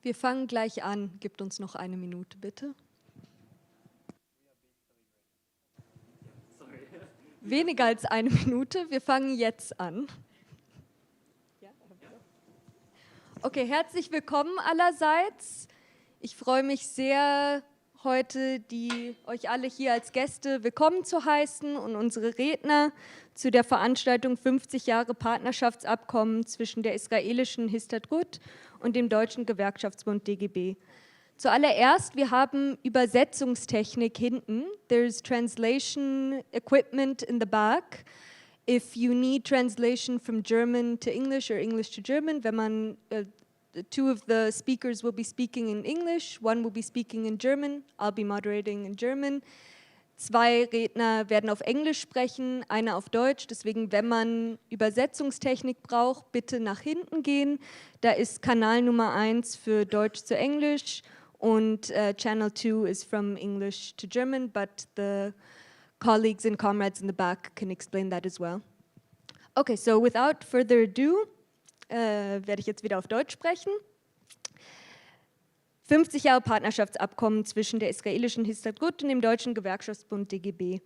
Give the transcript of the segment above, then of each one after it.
Wir fangen gleich an. Gibt uns noch eine Minute, bitte. Weniger als eine Minute. Wir fangen jetzt an. Okay, herzlich willkommen allerseits. Ich freue mich sehr, heute euch alle hier als Gäste willkommen zu heißen und unsere Redner zu der Veranstaltung 50 Jahre Partnerschaftsabkommen zwischen der israelischen Histadrut und dem Deutschen Gewerkschaftsbund DGB. Zuallererst, wir haben Übersetzungstechnik hinten. There's translation equipment in the back. If you need translation from German to English or English to German, wenn man two of the speakers will be speaking in English, one will be speaking in German, I'll be moderating in German. 2 Redner werden auf Englisch sprechen, einer auf Deutsch. Deswegen, wenn man Übersetzungstechnik braucht, bitte nach hinten gehen. Da ist Kanal Nummer 1 für Deutsch zu Englisch und Channel 2 is from English to German, but the colleagues and comrades in the back can explain that as well. Okay, so without further ado, werde ich jetzt wieder auf Deutsch sprechen. 50 Jahre Partnerschaftsabkommen zwischen der israelischen Histadrut und dem Deutschen Gewerkschaftsbund DGB.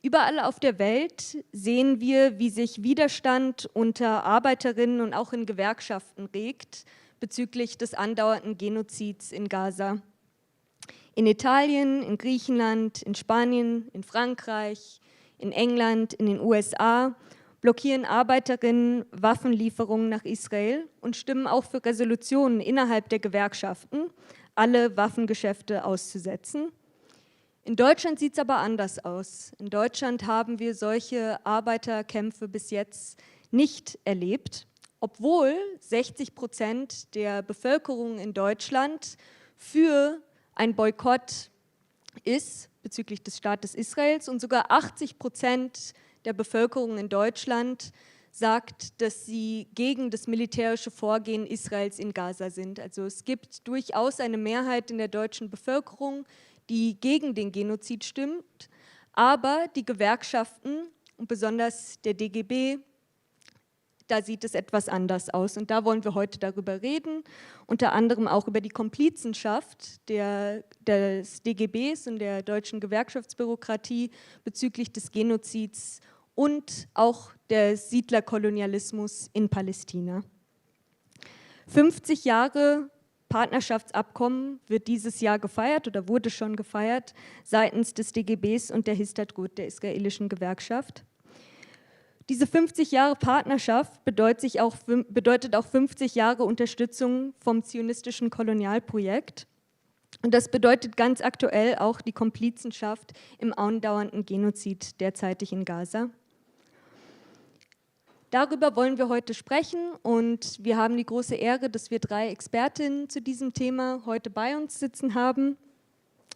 Überall auf der Welt sehen wir, wie sich Widerstand unter Arbeiterinnen und auch in Gewerkschaften regt bezüglich des andauernden Genozids in Gaza. In Italien, in Griechenland, in Spanien, in Frankreich, in England, in den USA blockieren Arbeiterinnen Waffenlieferungen nach Israel und stimmen auch für Resolutionen innerhalb der Gewerkschaften, alle Waffengeschäfte auszusetzen. In Deutschland sieht es aber anders aus. In Deutschland haben wir solche Arbeiterkämpfe bis jetzt nicht erlebt, obwohl 60% der Bevölkerung in Deutschland für ein Boykott ist bezüglich des Staates Israels und sogar 80% der Bevölkerung in Deutschland sagt, dass sie gegen das militärische Vorgehen Israels in Gaza sind. Also es gibt durchaus eine Mehrheit in der deutschen Bevölkerung, die gegen den Genozid stimmt, aber die Gewerkschaften und besonders der DGB, da sieht es etwas anders aus. Und da wollen wir heute darüber reden, unter anderem auch über die Komplizenschaft des DGBs und der deutschen Gewerkschaftsbürokratie bezüglich des Genozids und auch des Siedlerkolonialismus in Palästina. 50 Jahre Partnerschaftsabkommen wird dieses Jahr gefeiert oder wurde schon gefeiert seitens des DGBs und der Histadrut, der israelischen Gewerkschaft. Diese 50 Jahre Partnerschaft bedeutet auch 50 Jahre Unterstützung vom zionistischen Kolonialprojekt. Und das bedeutet ganz aktuell auch die Komplizenschaft im andauernden Genozid derzeitig in Gaza. Darüber wollen wir heute sprechen und wir haben die große Ehre, dass wir 3 Expertinnen zu diesem Thema heute bei uns sitzen haben.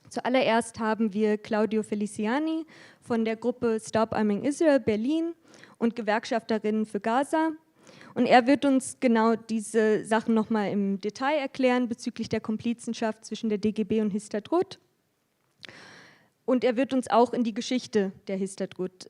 Zuallererst haben wir Claudio Feliciani von der Gruppe Stop Arming Israel Berlin und Gewerkschafterinnen für Gaza. Und er wird uns genau diese Sachen nochmal im Detail erklären bezüglich der Komplizenschaft zwischen der DGB und Histadrut. Und er wird uns auch in die Geschichte der Histadrut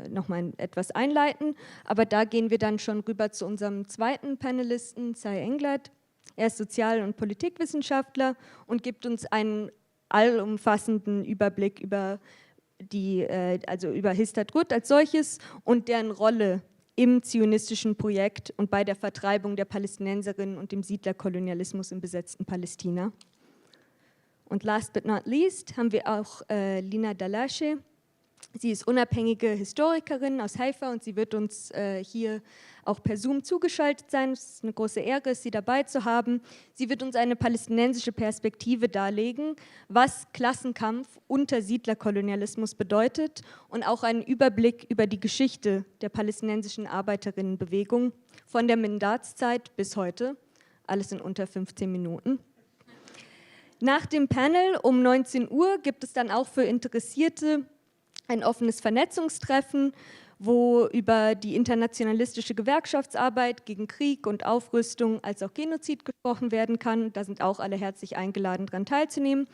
nochmal etwas einleiten. Aber da gehen wir dann schon rüber zu unserem zweiten Panelisten, Sai Englert. Er ist Sozial- und Politikwissenschaftler und gibt uns einen allumfassenden Überblick über über Histadrut als solches und deren Rolle im zionistischen Projekt und bei der Vertreibung der Palästinenserinnen und dem Siedlerkolonialismus im besetzten Palästina. Und last but not least haben wir auch Lina Dalashe. Sie ist unabhängige Historikerin aus Haifa und sie wird uns hier auch per Zoom zugeschaltet sein. Es ist eine große Ehre, sie dabei zu haben. Sie wird uns eine palästinensische Perspektive darlegen, was Klassenkampf unter Siedlerkolonialismus bedeutet und auch einen Überblick über die Geschichte der palästinensischen Arbeiterinnenbewegung von der Mandatszeit bis heute. Alles in unter 15 Minuten. Nach dem Panel um 19 Uhr gibt es dann auch für Interessierte ein offenes Vernetzungstreffen, wo über die internationalistische Gewerkschaftsarbeit gegen Krieg und Aufrüstung als auch Genozid gesprochen werden kann. Da sind auch alle herzlich eingeladen, daran teilzunehmen.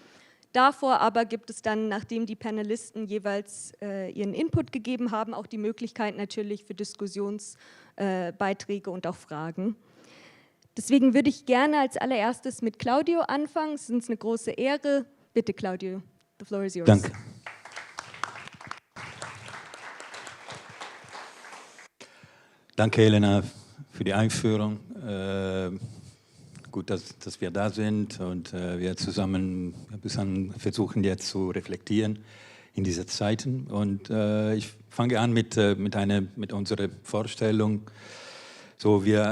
Davor aber gibt es dann, nachdem die Panelisten jeweils ihren Input gegeben haben, auch die Möglichkeit natürlich für Diskussionsbeiträge und auch Fragen. Deswegen würde ich gerne als allererstes mit Claudio anfangen. Es ist uns eine große Ehre. Bitte, Claudio, the floor is yours. Danke. Danke, Elena, für die Einführung. Gut, dass wir da sind und wir zusammen versuchen jetzt zu reflektieren in diese Zeiten. Und ich fange an mit unserer Vorstellung. So, wir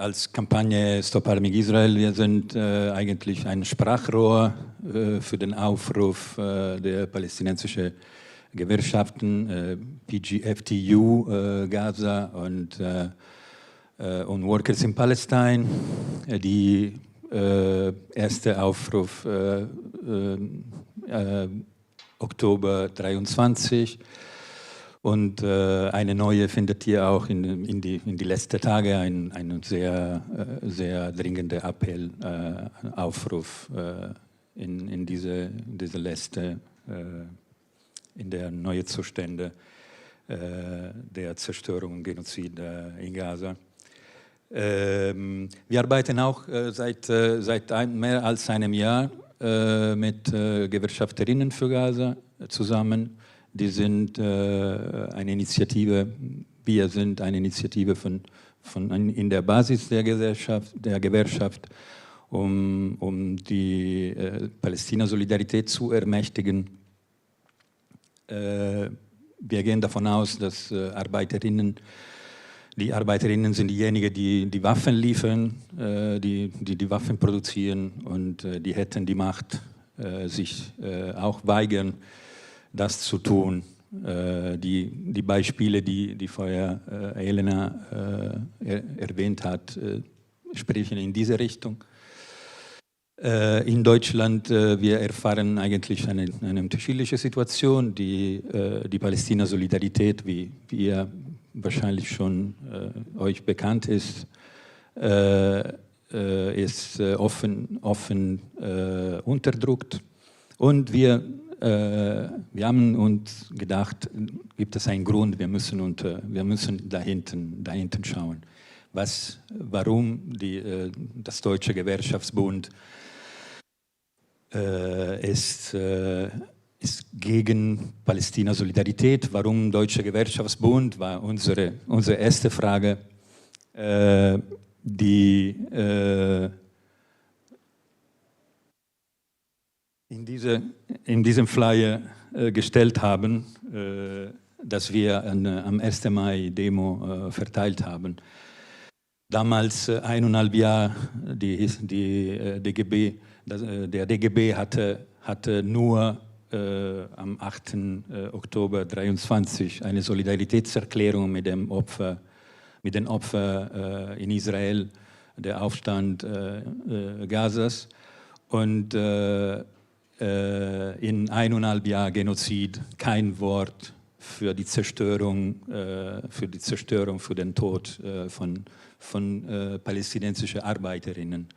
als Kampagne Stop Arming Israel, wir sind eigentlich ein Sprachrohr für den Aufruf der palästinensischen Gewerkschaften, PGFTU, Gaza und Workers in Palestine. Die erste Aufruf Oktober 23. Und eine neue findet hier auch in die letzten Tage einen sehr dringenden Appell, Aufruf in diese letzte, in der neuen Zustände der Zerstörung und Genozid in Gaza. Wir arbeiten auch seit mehr als einem Jahr mit Gewerkschafterinnen für Gaza zusammen. Die sind eine Initiative, wir sind eine Initiative in der Basis der Gewerkschaft, um die Palästina-Solidarität zu ermächtigen. Wir gehen davon aus, dass die Arbeiterinnen sind diejenigen, die die Waffen liefern, die Waffen produzieren, und die hätten die Macht, sich auch weigern, das zu tun. Die Beispiele, die vorher Elena erwähnt hat, sprechen in diese Richtung. In Deutschland, wir erfahren eigentlich eine unterschiedliche Situation. Die Palästina-Solidarität, wie ihr wahrscheinlich schon euch bekannt ist offen unterdrückt. Und wir haben uns gedacht, gibt es einen Grund, wir müssen dahinten schauen. Warum das Deutsche Gewerkschaftsbund ist gegen Palästina-Solidarität. Warum Deutsche Gewerkschaftsbund, war unsere erste Frage, die in diesem Flyer gestellt haben, dass wir am 1. Mai-Demo verteilt haben. Damals 1,5 Jahre der DGB hatte nur am 8. Oktober 23 eine Solidaritätserklärung mit den Opfern in Israel, der Aufstand Gazas, und in 1,5 Jahren Genozid kein Wort für die Zerstörung, für den Tod von palästinensischen Arbeiterinnen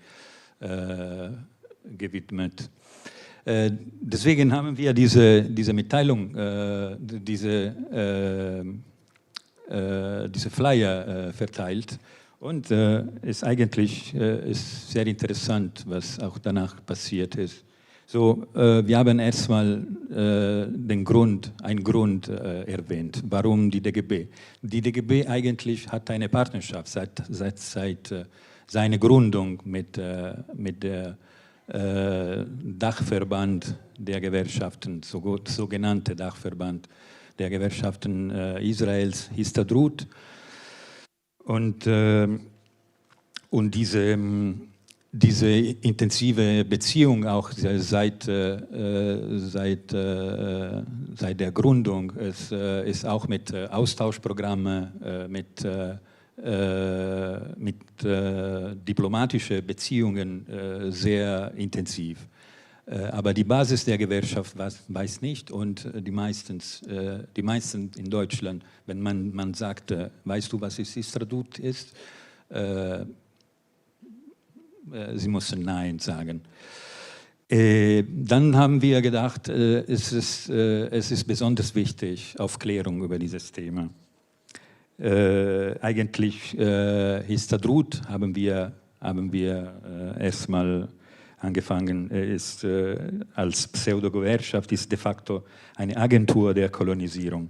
gewidmet. Deswegen haben wir diese Mitteilung, diese Flyer verteilt, und ist eigentlich sehr interessant, was auch danach passiert ist. So, wir haben erstmal einen Grund erwähnt, warum die DGB. Die DGB eigentlich hat eine Partnerschaft seit seiner Gründung mit der Dachverband der Gewerkschaften, sogenannte Dachverband der Gewerkschaften Israels, Histadrut. Und diese intensive Beziehung auch seit der Gründung ist auch mit Austauschprogrammen, mit diplomatischen Beziehungen sehr intensiv. Aber die Basis der Gewerkschaft weiß nicht, und die meisten in Deutschland, wenn man sagt, weißt du, was Histadrut ist? Sie mussten Nein sagen. Dann haben wir gedacht, es ist besonders wichtig, Aufklärung über dieses Thema. Eigentlich Histadrut haben wir haben wir erstmal angefangen, ist als Pseudo-Gewerkschaft, ist de facto eine Agentur der Kolonisierung.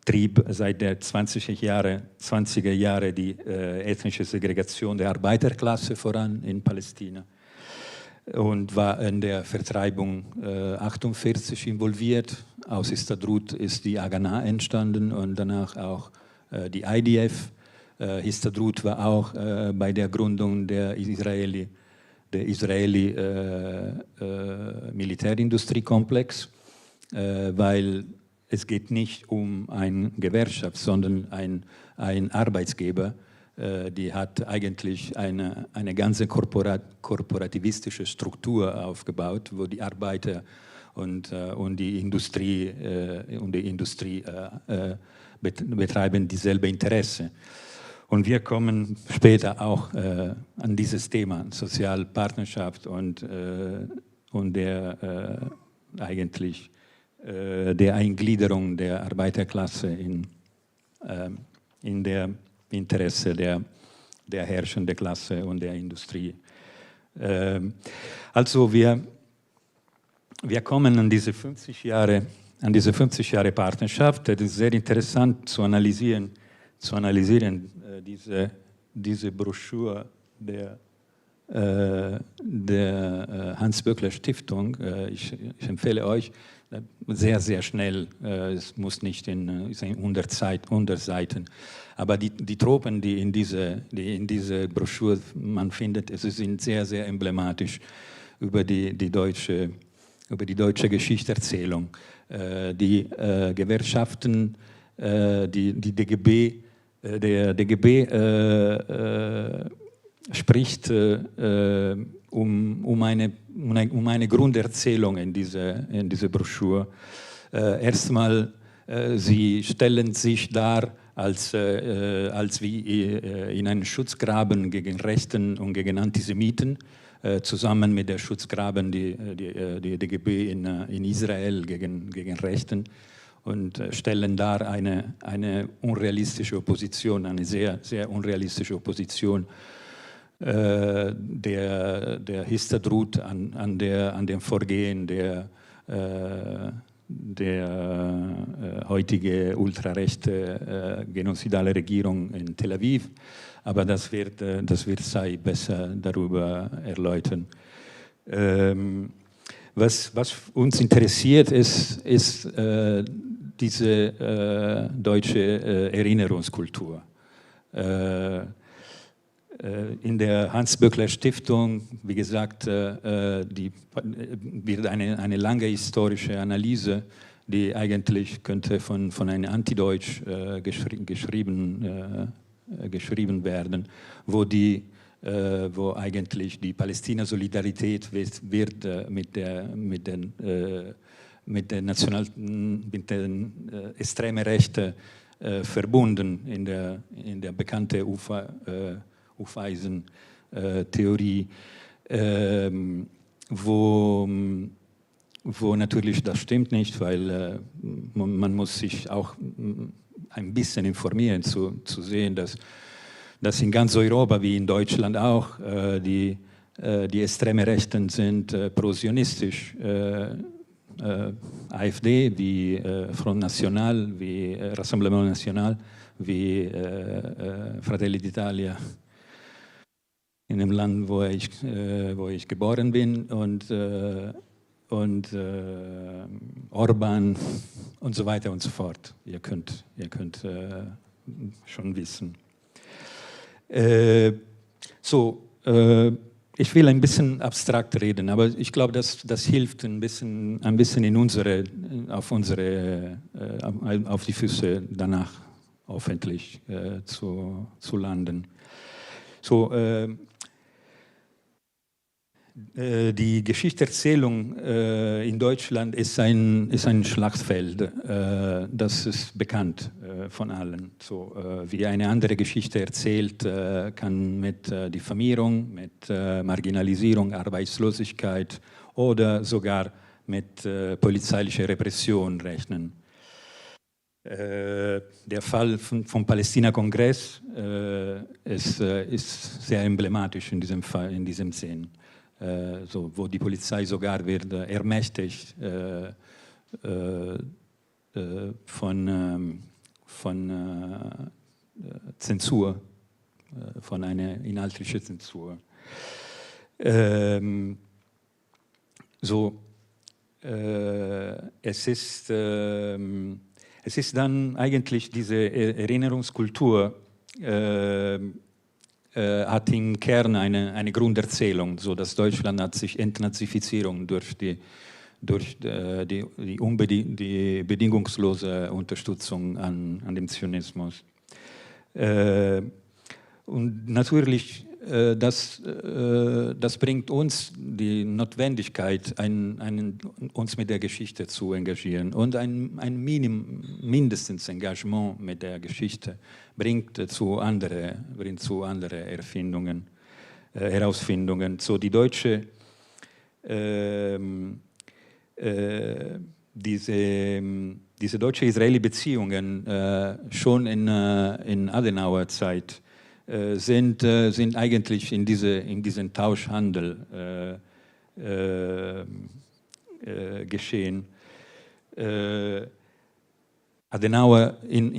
Trieb seit der 20er Jahre die ethnische Segregation der Arbeiterklasse voran in Palästina und war in der Vertreibung 1948 involviert. Aus Histadrut ist die Haganah entstanden und danach auch die IDF. Histadrut war auch bei der Gründung der Israeli Militärindustriekomplex, weil es geht nicht um eine Gewerkschaft, sondern ein Arbeitsgeber, die hat eigentlich eine ganze korporativistische Struktur aufgebaut, wo die Arbeiter und die Industrie betreiben dieselbe Interesse. Und wir kommen später auch an dieses Thema Sozialpartnerschaft und der eigentlich der Eingliederung der Arbeiterklasse in der Interesse der herrschenden Klasse und der Industrie. Also wir kommen an diese 50 Jahre Partnerschaft. Das ist sehr interessant zu analysieren diese Broschüre der Hans-Böckler-Stiftung. Ich empfehle euch, sehr, sehr schnell, es muss nicht in 100 Seiten, aber die Tropen, die in diese Broschüre man findet, sind sehr, sehr emblematisch über die deutsche Geschichtserzählung. Die Gewerkschaften, die DGB, der DGB spricht um eine Grunderzählung in diese Broschüre. Erstmal, sie stellen sich dar als wie in einem Schutzgraben gegen Rechten und gegen Antisemiten, zusammen mit der Schutzgraben die DGB in Israel gegen Rechten, und stellen dar eine unrealistische Opposition, eine sehr, sehr unrealistische Opposition der Histadrut an dem Vorgehen der heutige ultrarechte genozidale Regierung in Tel Aviv. Aber das wird Sai besser darüber erläutern. Was uns interessiert, ist diese deutsche Erinnerungskultur. In der Hans-Böckler-Stiftung, wie gesagt, wird eine lange historische Analyse, die eigentlich könnte von einem Antideutsch geschrieben werden, wo eigentlich die Palästina-Solidarität wird mit den extremen Rechten verbunden in der bekannten Hufeisen-Theorie, wo natürlich das stimmt nicht, weil man muss sich auch ein bisschen informieren, zu sehen, dass in ganz Europa, wie in Deutschland auch, die extreme Rechten sind pro-sionistisch. AfD, wie Front National, wie Rassemblement National, wie Fratelli d'Italia, in dem Land, wo ich geboren bin, und Orban und so weiter und so fort. Ihr könnt schon wissen. Ich will ein bisschen abstrakt reden, aber ich glaube, das hilft ein bisschen auf die Füße danach hoffentlich zu landen. Die Geschichtserzählung in Deutschland ist ein Schlachtfeld, das ist bekannt von allen. Wie eine andere Geschichte erzählt, kann mit Diffamierung, mit Marginalisierung, Arbeitslosigkeit oder sogar mit polizeilicher Repression rechnen. Der Fall vom Palästina-Kongress ist sehr emblematisch in diesem Fall, in diesem Sinn, so, wo die Polizei sogar wird ermächtigt von Zensur, von einer inhaltlichen Zensur. Es ist dann eigentlich diese Erinnerungskultur, hat im Kern eine Grunderzählung, so dass Deutschland hat sich Entnazifizierung durch die bedingungslose Unterstützung an dem Zionismus. Und natürlich, das bringt uns die Notwendigkeit, uns mit der Geschichte zu engagieren. Und mindestens Engagement mit der Geschichte bringt zu andere Herausfindungen. So die deutsche, diese deutsche-Israeli-Beziehungen schon in Adenauer Zeit sind eigentlich in diesen Tauschhandel geschehen. In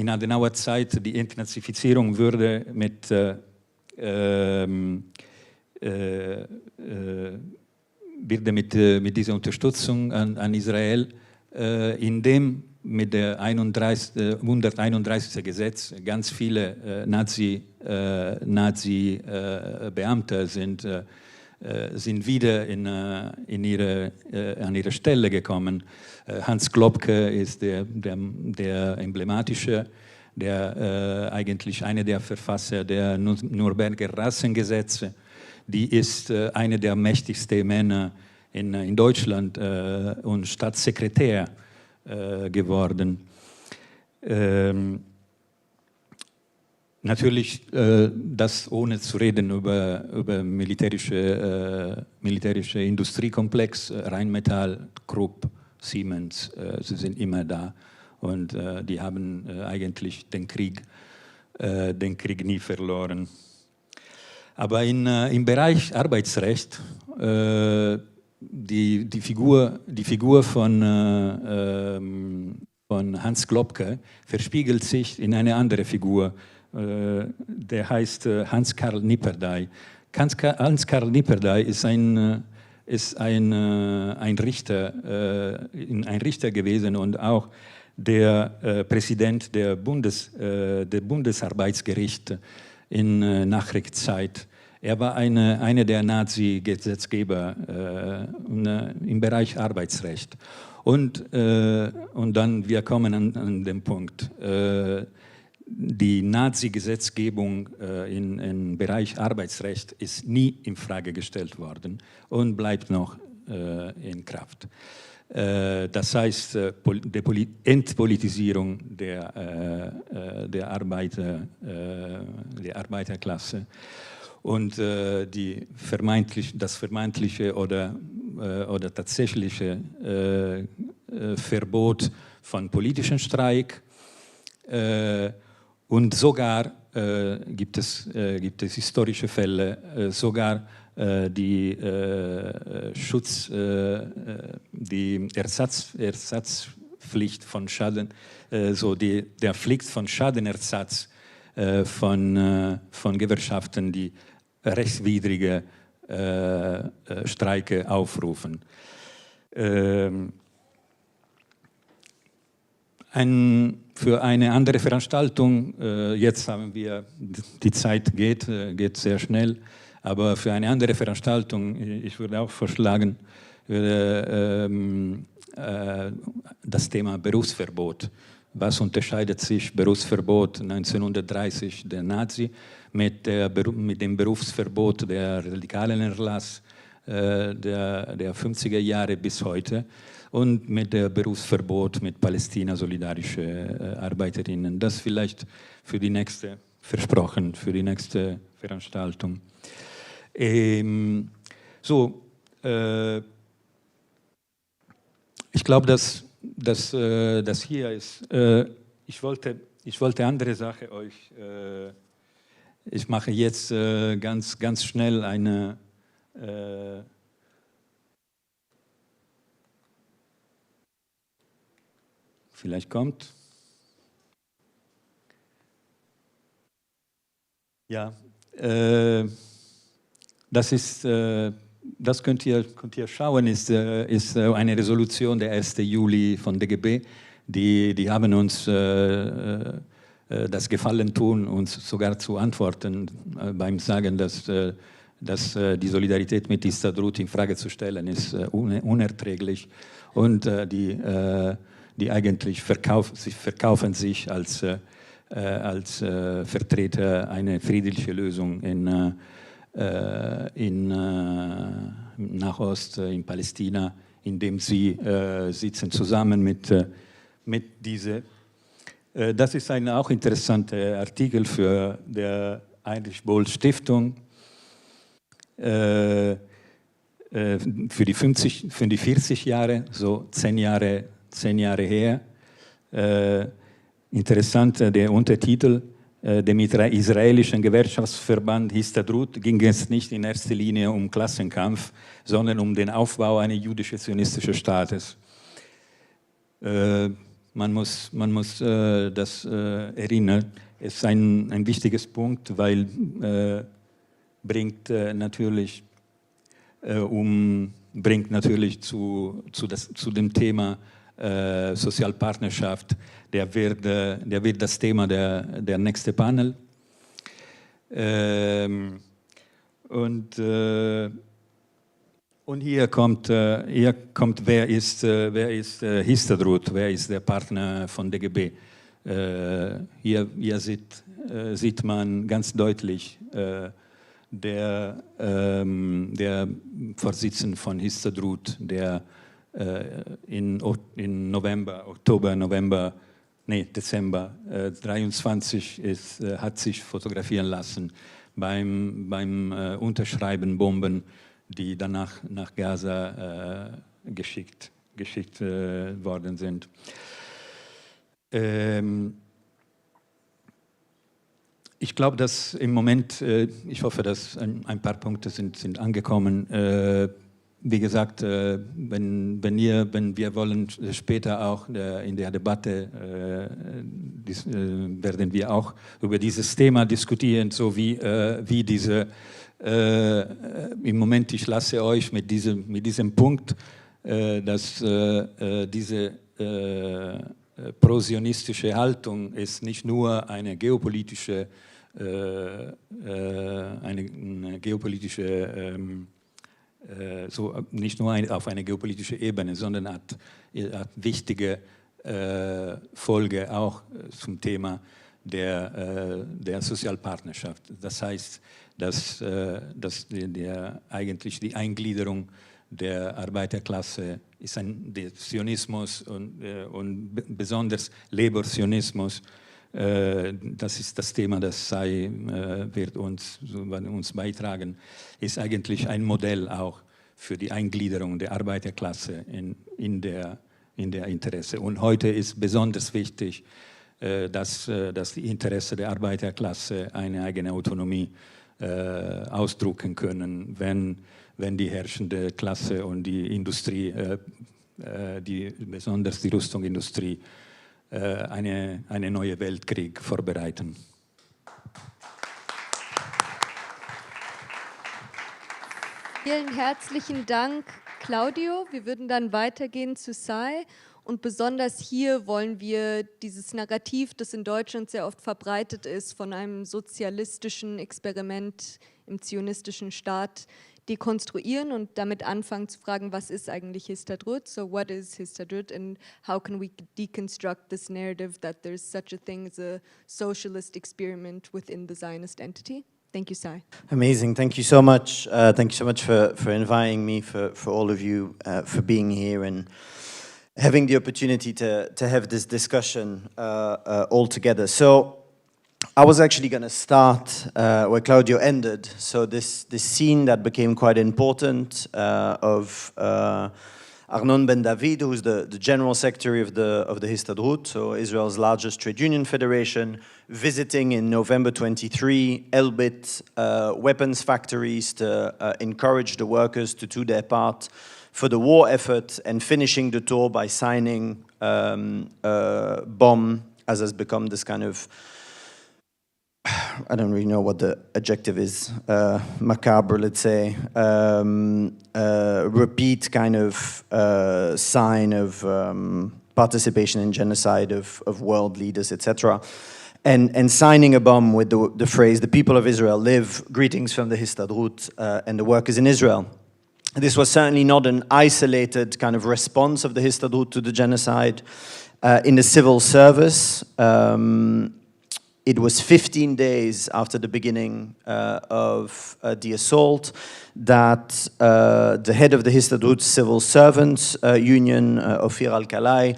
Adenauer Zeit, die Entnazifizierung würde mit dieser Unterstützung an Israel, indem mit der 131. Gesetz ganz viele Nazi-Beamte sind wieder an ihre Stelle gekommen. Hans Klopke ist der emblematische, eigentlich einer der Verfasser der Nürnberger Rassengesetze. Die ist einer der mächtigsten Männer in Deutschland und Staatssekretär geworden. Natürlich, das ohne zu reden über militärische Industriekomplex, Rheinmetall, Krupp, Siemens, sie sind immer da und die haben eigentlich den Krieg nie verloren. Aber im Bereich Arbeitsrecht, die Figur von Hans Klopke verspiegelt sich in eine andere Figur, der heißt Hans-Karl Nipperdey. Hans-Karl Nipperdey ist ein Richter gewesen und auch der Präsident der Bundesarbeitsgericht in Nachkriegszeit. Er war einer der Nazi-Gesetzgeber im Bereich Arbeitsrecht. Und dann, wir kommen an den Punkt, die Nazi-Gesetzgebung im Bereich Arbeitsrecht ist nie in Frage gestellt worden und bleibt noch in Kraft. Das heißt, die Entpolitisierung der Arbeiterklasse und das vermeintliche oder tatsächliche Verbot von politischen Streik und sogar gibt es historische Fälle, sogar die Ersatzpflicht von Schaden, der Pflicht von Schadenersatz von Gewerkschaften, die rechtswidrige Streike aufrufen. Für eine andere Veranstaltung, jetzt haben wir, die Zeit geht sehr schnell, aber für eine andere Veranstaltung, ich würde auch vorschlagen, das Thema Berufsverbot. Was unterscheidet sich Berufsverbot 1930 der Nazi mit dem Berufsverbot der radikalen Erlass der 50er Jahre bis heute und mit dem Berufsverbot mit Palästina solidarische Arbeiterinnen. Das vielleicht für die nächste, versprochen, für die nächste Veranstaltung. Ich glaube, dass hier ist ich wollte andere Sache euch, ich mache jetzt ganz schnell eine, vielleicht kommt. Ja, das könnt ihr schauen, ist eine Resolution der 1. Juli von DGB. Die haben uns das Gefallen tun, uns sogar zu antworten beim Sagen, dass die Solidarität mit Histadrut in Frage zu stellen ist unerträglich und die eigentlich verkaufen sich als Vertreter einer friedlichen Lösung in Nahost, in Palästina, indem sie sitzen zusammen mit diese. Das ist ein auch interessanter Artikel für der Heinrich-Böll-Stiftung für die 40 Jahre, so 10 Jahre her. Interessant, der Untertitel, dem israelischen Gewerkschaftsverband Histadrut ging es nicht in erster Linie um Klassenkampf, sondern um den Aufbau eines jüdisch-zionistischen Staates. Man muss das erinnern. Es ist ein wichtiges Punkt, weil bringt natürlich zu dem Thema Sozialpartnerschaft, der wird das Thema der nächste Panel. Und hier kommt, wer ist Histadrut, wer ist der Partner von DGB. Hier sieht man ganz deutlich der Vorsitzende von Histadrut, der in Dezember 23 hat sich fotografieren lassen beim Unterschreiben Bomben, die danach nach Gaza geschickt worden sind. Ich glaube, dass im Moment, ich hoffe, dass ein paar Punkte sind angekommen. Wie gesagt, wenn wir wollen später auch in der Debatte, werden wir auch über dieses Thema diskutieren, so wie diese, im Moment, ich lasse euch mit diesem Punkt, dass diese prosionistische Haltung ist nicht nur eine geopolitische so nicht nur auf einer geopolitischen Ebene, sondern hat wichtige Folge auch zum Thema der Sozialpartnerschaft. Das heißt, dass eigentlich die Eingliederung der Arbeiterklasse ist der Zionismus und besonders Labour-Zionismus. Das ist das Thema, das wird uns beitragen, ist eigentlich ein Modell auch für die Eingliederung der Arbeiterklasse in der Interesse. Und heute ist besonders wichtig, dass die Interesse der Arbeiterklasse eine eigene Autonomie ausdrücken können, wenn die herrschende Klasse und die Industrie, besonders die Rüstungsindustrie, eine neue Weltkrieg vorbereiten. Vielen herzlichen Dank, Claudio. Wir würden dann weitergehen zu Sai. Und besonders hier wollen wir dieses Narrativ, das in Deutschland sehr oft verbreitet ist, von einem sozialistischen Experiment im zionistischen Staat dekonstruieren und damit anfangen zu fragen, was ist eigentlich Histadrut? So what is Histadrut and how can we deconstruct this narrative that there's such a thing as a socialist experiment within the Zionist entity? Thank you, Sai. Amazing. Thank you so much. Thank you so much for inviting me, for all of you, for being here and having the opportunity to have this discussion all together. So I was actually going to start where Claudio ended. So this scene that became quite important of Arnon Ben David, who's the general secretary of the Histadrut, so Israel's largest trade union federation, visiting in November 23 Elbit weapons factories to encourage the workers to do their part for the war effort, and finishing the tour by signing a bomb, as has become this kind of, I don't really know what the adjective is, macabre, let's say, repeat kind of sign of participation in genocide of world leaders, etc. And signing a bomb with the phrase, "The people of Israel live, greetings from the Histadrut and the workers in Israel." This was certainly not an isolated kind of response of the Histadrut to the genocide. In the civil service, it was 15 days after the beginning of the assault that the head of the Histadrut Civil Servants Union, Ofir Al-Kalai,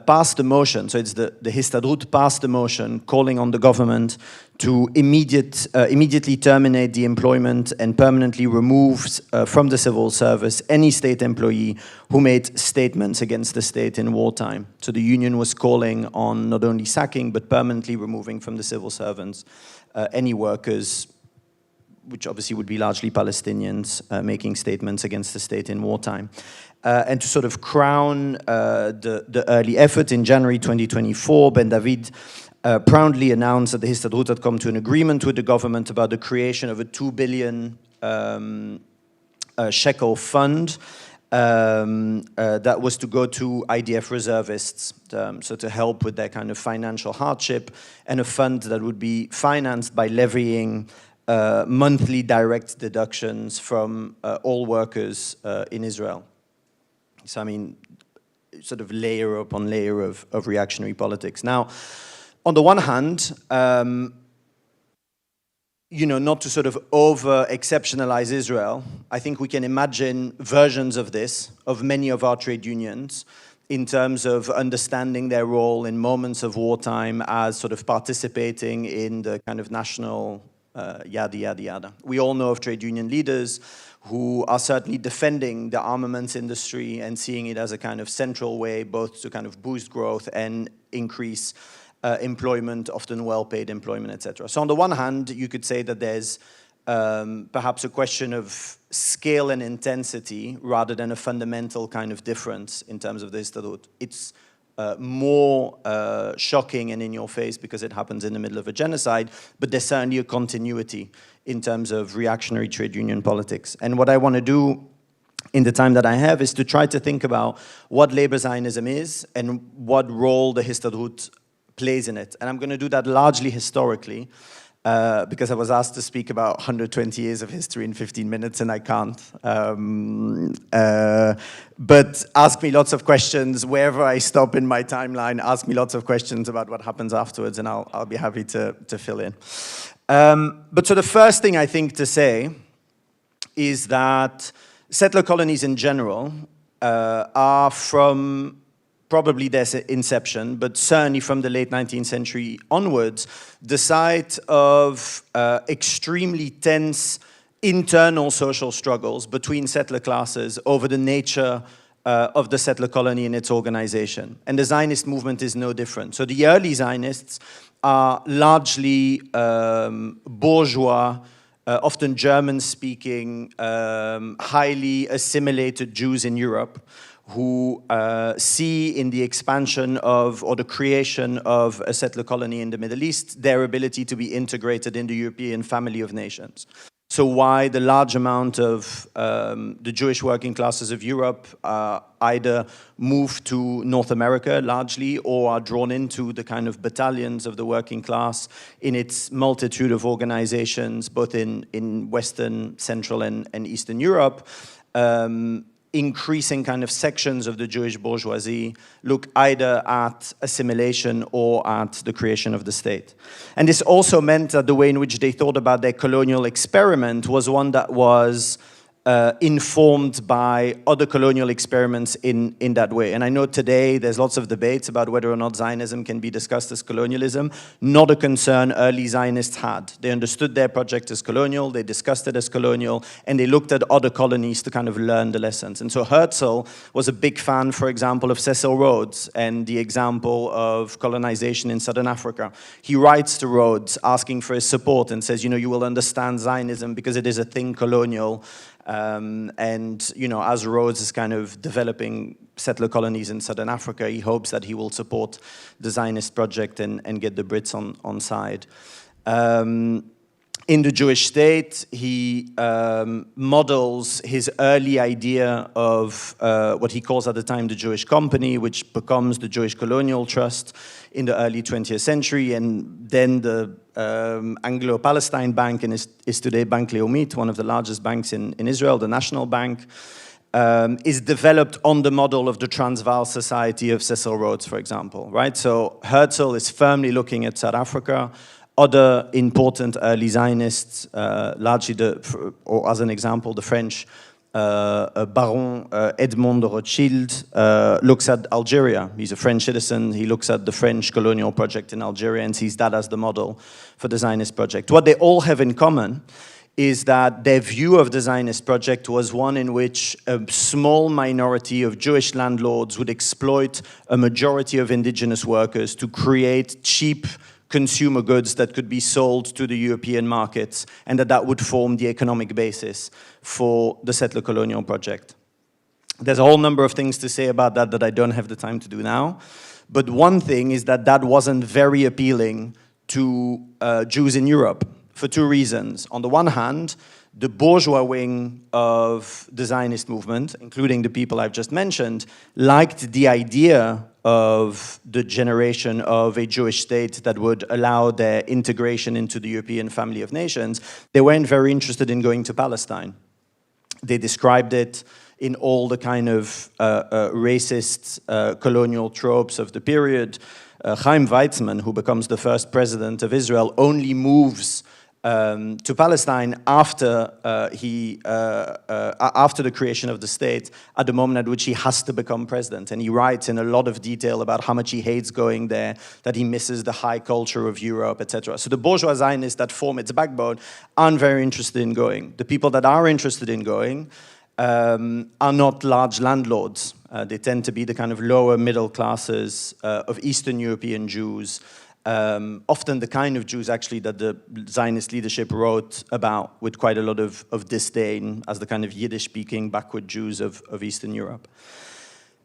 passed a motion. So it's the Histadrut passed a motion calling on the government to immediately terminate the employment and permanently remove from the civil service any state employee who made statements against the state in wartime. So the union was calling on not only sacking, but permanently removing from the civil servants any workers, which obviously would be largely Palestinians, making statements against the state in wartime. And to sort of crown the early effort, in January 2024, Ben David proudly announced that the Histadrut had come to an agreement with the government about the creation of a 2 billion shekel fund that was to go to IDF reservists, so to help with their kind of financial hardship, and a fund that would be financed by levying monthly direct deductions from all workers in Israel. So, I mean, sort of layer upon layer of reactionary politics. Now, on the one hand, you know, not to sort of over-exceptionalize Israel, I think we can imagine versions of this, of many of our trade unions, in terms of understanding their role in moments of wartime as sort of participating in the kind of national yada, yada, yada. We all know of trade union leaders who are certainly defending the armaments industry and seeing it as a kind of central way both to kind of boost growth and increase employment, often well-paid employment, etc. So on the one hand, you could say that there's perhaps a question of scale and intensity rather than a fundamental kind of difference in terms of the Histadrut. It's more shocking and in your face because it happens in the middle of a genocide, but there's certainly a continuity in terms of reactionary trade union politics. And what I want to do in the time that I have is to try to think about what labor Zionism is and what role the Histadrut plays in it. And I'm going to do that largely historically, because I was asked to speak about 120 years of history in 15 minutes, and I can't. But ask me lots of questions wherever I stop in my timeline. Ask me lots of questions about what happens afterwards, and I'll be happy to fill in. But so the first thing I think to say is that settler colonies in general are from probably their inception, but certainly from the late 19th century onwards, the site of extremely tense internal social struggles between settler classes over the nature of the settler colony and its organization. And the Zionist movement is no different. So the early Zionists are largely bourgeois, often German-speaking, highly assimilated Jews in Europe, who see in the expansion of, or the creation of a settler colony in the Middle East, their ability to be integrated in the European family of nations. So why the large amount of the Jewish working classes of Europe either move to North America largely, or are drawn into the kind of battalions of the working class in its multitude of organizations, both in Western, Central, and Eastern Europe, increasing kind of sections of the Jewish bourgeoisie look either at assimilation or at the creation of the state. And this also meant that the way in which they thought about their colonial experiment was one that was informed by other colonial experiments in that way. And I know today there's lots of debates about whether or not Zionism can be discussed as colonialism. Not a concern early Zionists had. They understood their project as colonial, they discussed it as colonial, and they looked at other colonies to kind of learn the lessons. And so Herzl was a big fan, for example, of Cecil Rhodes and the example of colonization in Southern Africa. He writes to Rhodes asking for his support and says, you know, you will understand Zionism because it is a thing colonial. And, you know, as Rhodes is kind of developing settler colonies in Southern Africa, he hopes that he will support the Zionist project and get the Brits on side. In the Jewish state, he models his early idea of what he calls at the time the Jewish Company, which becomes the Jewish Colonial Trust in the early 20th century, and then the Anglo-Palestine Bank, and is today Bank Leumit, one of the largest banks in Israel, the National Bank, is developed on the model of the Transvaal Society of Cecil Rhodes, for example, right? So Herzl is firmly looking at South Africa. Other important early Zionists, largely or as an example, the French Baron Edmond de Rothschild looks at Algeria. He's a French citizen. He looks at the French colonial project in Algeria and sees that as the model for the Zionist project. What they all have in common is that their view of the Zionist project was one in which a small minority of Jewish landlords would exploit a majority of indigenous workers to create cheap consumer goods that could be sold to the European markets, and that would form the economic basis for the settler colonial project. There's a whole number of things to say about that I don't have the time to do now, but one thing is that wasn't very appealing to Jews in Europe for two reasons. On the one hand, the bourgeois wing of the Zionist movement, including the people I've just mentioned, liked the idea of the generation of a Jewish state that would allow their integration into the European family of nations. They weren't very interested in going to Palestine. They described it in all the kind of racist colonial tropes of the period. Chaim Weizmann, who becomes the first president of Israel, only moves to Palestine after after the creation of the state, at the moment at which he has to become president. And he writes in a lot of detail about how much he hates going there, that he misses the high culture of Europe, etc. So the bourgeois Zionists that form its backbone aren't very interested in going. The people that are interested in going are not large landlords. They tend to be the kind of lower middle classes of Eastern European Jews, often the kind of Jews actually that the Zionist leadership wrote about with quite a lot of disdain as the kind of Yiddish-speaking backward Jews of Eastern Europe.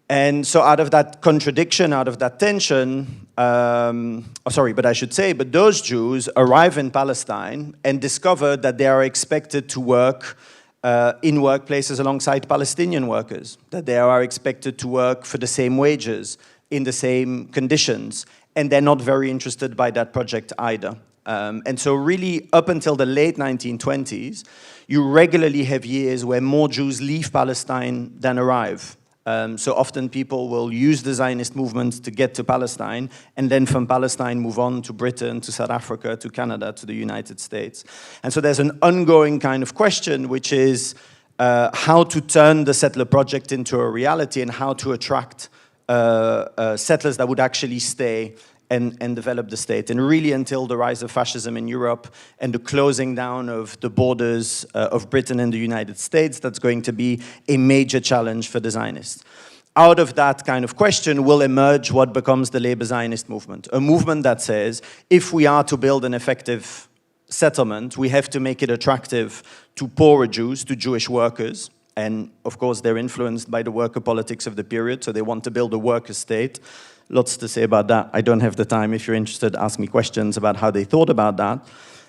And so out of that contradiction, out of that tension, but those Jews arrive in Palestine and discover that they are expected to work in workplaces alongside Palestinian workers, that they are expected to work for the same wages, in the same conditions, and they're not very interested by that project either. And so really, up until the late 1920s, you regularly have years where more Jews leave Palestine than arrive. So often people will use the Zionist movement to get to Palestine, and then from Palestine move on to Britain, to South Africa, to Canada, to the United States. And so there's an ongoing kind of question, which is how to turn the settler project into a reality and how to attract settlers that would actually stay and develop the state. And really until the rise of fascism in Europe and the closing down of the borders of Britain and the United States, that's going to be a major challenge for the Zionists. Out of that kind of question will emerge what becomes the Labor Zionist movement, a movement that says, if we are to build an effective settlement, we have to make it attractive to poorer Jews, to Jewish workers. And of course, they're influenced by the worker politics of the period, so they want to build a worker state. Lots to say about that. I don't have the time. If you're interested, ask me questions about how they thought about that.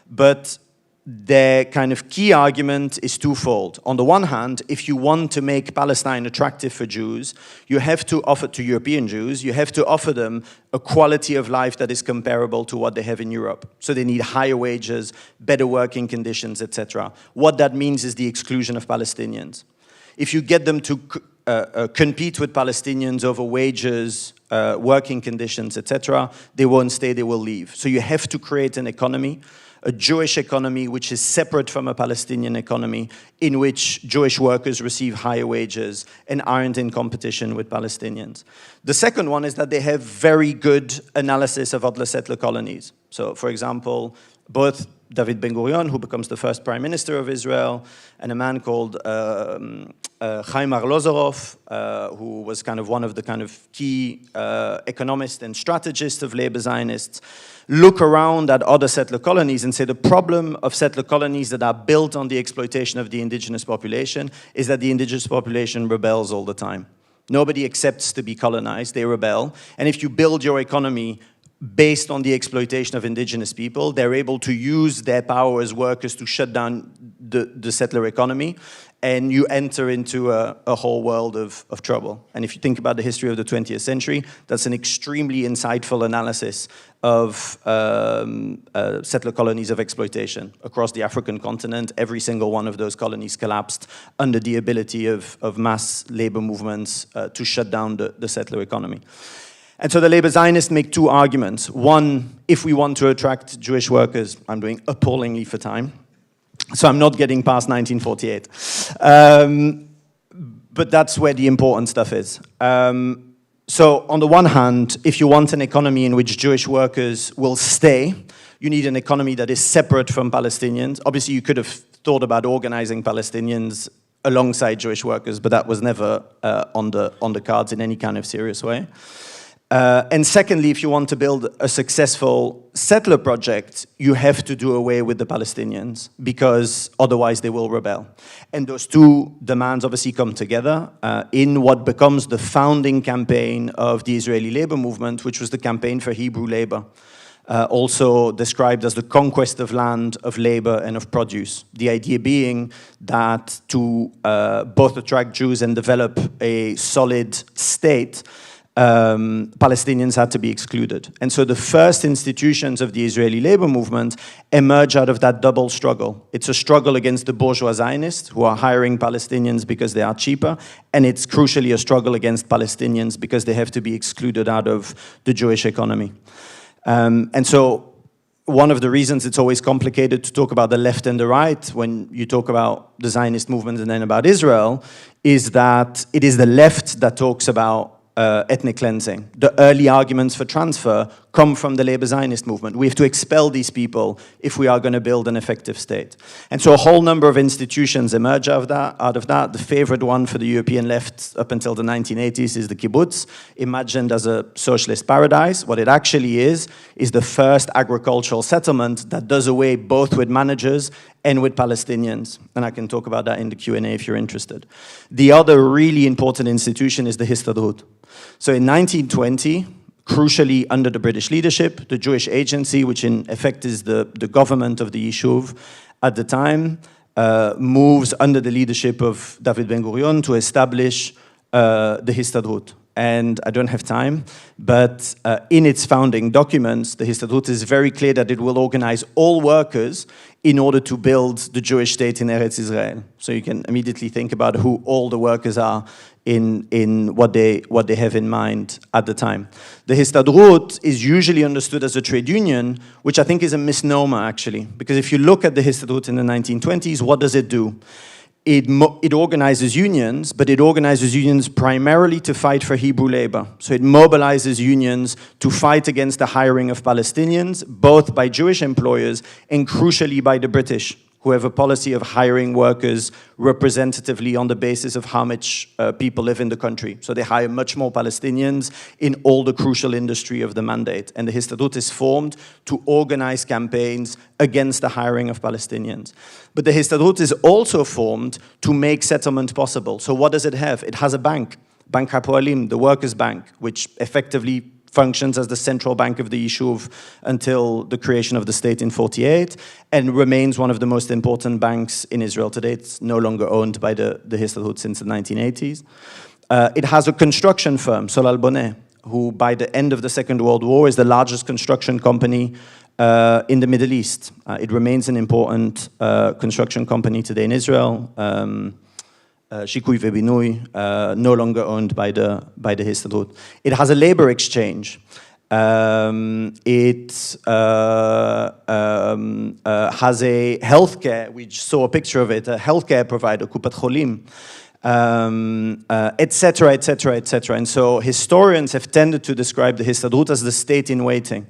But their kind of key argument is twofold. On the one hand, if you want to make Palestine attractive for Jews, you have to offer to European Jews, you have to offer them a quality of life that is comparable to what they have in Europe. So they need higher wages, better working conditions, etc. What that means is the exclusion of Palestinians. If you get them to compete with Palestinians over wages, working conditions, etc., they won't stay, they will leave. So you have to create an economy, a Jewish economy which is separate from a Palestinian economy, in which Jewish workers receive higher wages and aren't in competition with Palestinians. The second one is that they have very good analysis of other settler colonies. So, for example, both David Ben-Gurion, who becomes the first prime minister of Israel, and a man called Chaim Arlozorov, who was kind of one of the kind of key economists and strategists of labor Zionists, look around at other settler colonies and say the problem of settler colonies that are built on the exploitation of the indigenous population is that the indigenous population rebels all the time. Nobody accepts to be colonized, they rebel. And if you build your economy based on the exploitation of indigenous people, they're able to use their power as workers to shut down the settler economy, and you enter into a whole world of trouble. And if you think about the history of the 20th century, that's an extremely insightful analysis of settler colonies of exploitation. Across the African continent, every single one of those colonies collapsed under the ability of mass labor movements to shut down the settler economy. And so the labor Zionists make two arguments. One, if we want to attract Jewish workers, I'm doing appallingly for time, so I'm not getting past 1948. But that's where the important stuff is. So on the one hand, if you want an economy in which Jewish workers will stay, you need an economy that is separate from Palestinians. Obviously, you could have thought about organizing Palestinians alongside Jewish workers, but that was never on the cards in any kind of serious way. And secondly, if you want to build a successful settler project, you have to do away with the Palestinians, because otherwise they will rebel. And those two demands obviously come together in what becomes the founding campaign of the Israeli labor movement, which was the campaign for Hebrew labor, also described as the conquest of land, of labor, and of produce. The idea being that to both attract Jews and develop a solid state, Palestinians had to be excluded. And so the first institutions of the Israeli labor movement emerge out of that double struggle. It's a struggle against the bourgeois Zionists, who are hiring Palestinians because they are cheaper, and it's crucially a struggle against Palestinians because they have to be excluded out of the Jewish economy. And so one of the reasons it's always complicated to talk about the left and the right when you talk about the Zionist movement and then about Israel is that it is the left that talks about ethnic cleansing. The early arguments for transfer come from the labor Zionist movement. We have to expel these people if we are going to build an effective state. And so a whole number of institutions emerge out of that. The favorite one for the European left up until the 1980s is the kibbutz, imagined as a socialist paradise. What it actually is the first agricultural settlement that does away both with managers and with Palestinians. And I can talk about that in the Q&A if you're interested. The other really important institution is the Histadrut. So in 1920, crucially under the British leadership, the Jewish Agency, which in effect is the government of the Yishuv at the time, moves under the leadership of David Ben-Gurion to establish the Histadrut. And I don't have time, but in its founding documents, the Histadrut is very clear that it will organize all workers in order to build the Jewish state in Eretz Israel. So you can immediately think about who all the workers are in what they have in mind at the time. The Histadrut is usually understood as a trade union, which I think is a misnomer actually, because if you look at the Histadrut in the 1920s, what does it do? It organizes unions, but it organizes unions primarily to fight for Hebrew labor. So it mobilizes unions to fight against the hiring of Palestinians, both by Jewish employers and crucially by the British, who have a policy of hiring workers representatively on the basis of how much people live in the country. So they hire much more Palestinians in all the crucial industry of the mandate. And the Histadrut is formed to organize campaigns against the hiring of Palestinians. But the Histadrut is also formed to make settlement possible. So what does it have? It has a bank, Bank HaPoalim, the Workers' Bank, which effectively functions as the central bank of the Yishuv until the creation of the state in 1948, and remains one of the most important banks in Israel today. It's no longer owned by the Histadrut since the 1980s. It has a construction firm, Solal Boneh, who by the end of the Second World War is the largest construction company in the Middle East. It remains an important construction company today in Israel. Shikui Vebinui, no longer owned by the Histadrut. It has a labor exchange. It has a healthcare, we saw a picture of it, a healthcare provider, Kupat Cholim, etc., etc., etc. And so historians have tended to describe the Histadrut as the state in waiting.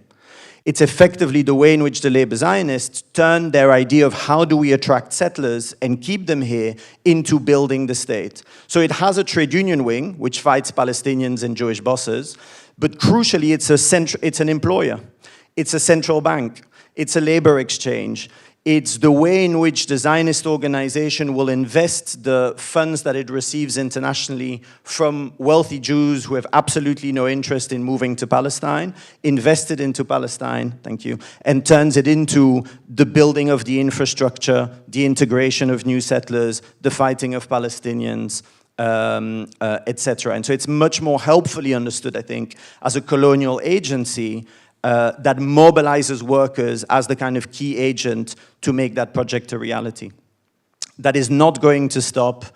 It's effectively the way in which the labor Zionists turned their idea of how do we attract settlers and keep them here into building the state. So it has a trade union wing, which fights Palestinians and Jewish bosses, but crucially, it's an employer. It's a central bank. It's a labor exchange. It's the way in which the Zionist organization will invest the funds that it receives internationally from wealthy Jews who have absolutely no interest in moving to Palestine, invested into Palestine, thank you, and turns it into the building of the infrastructure, the integration of new settlers, the fighting of Palestinians, etc. And so it's much more helpfully understood, I think, as a colonial agency that mobilizes workers as the kind of key agent to make that project a reality. That is not going to stop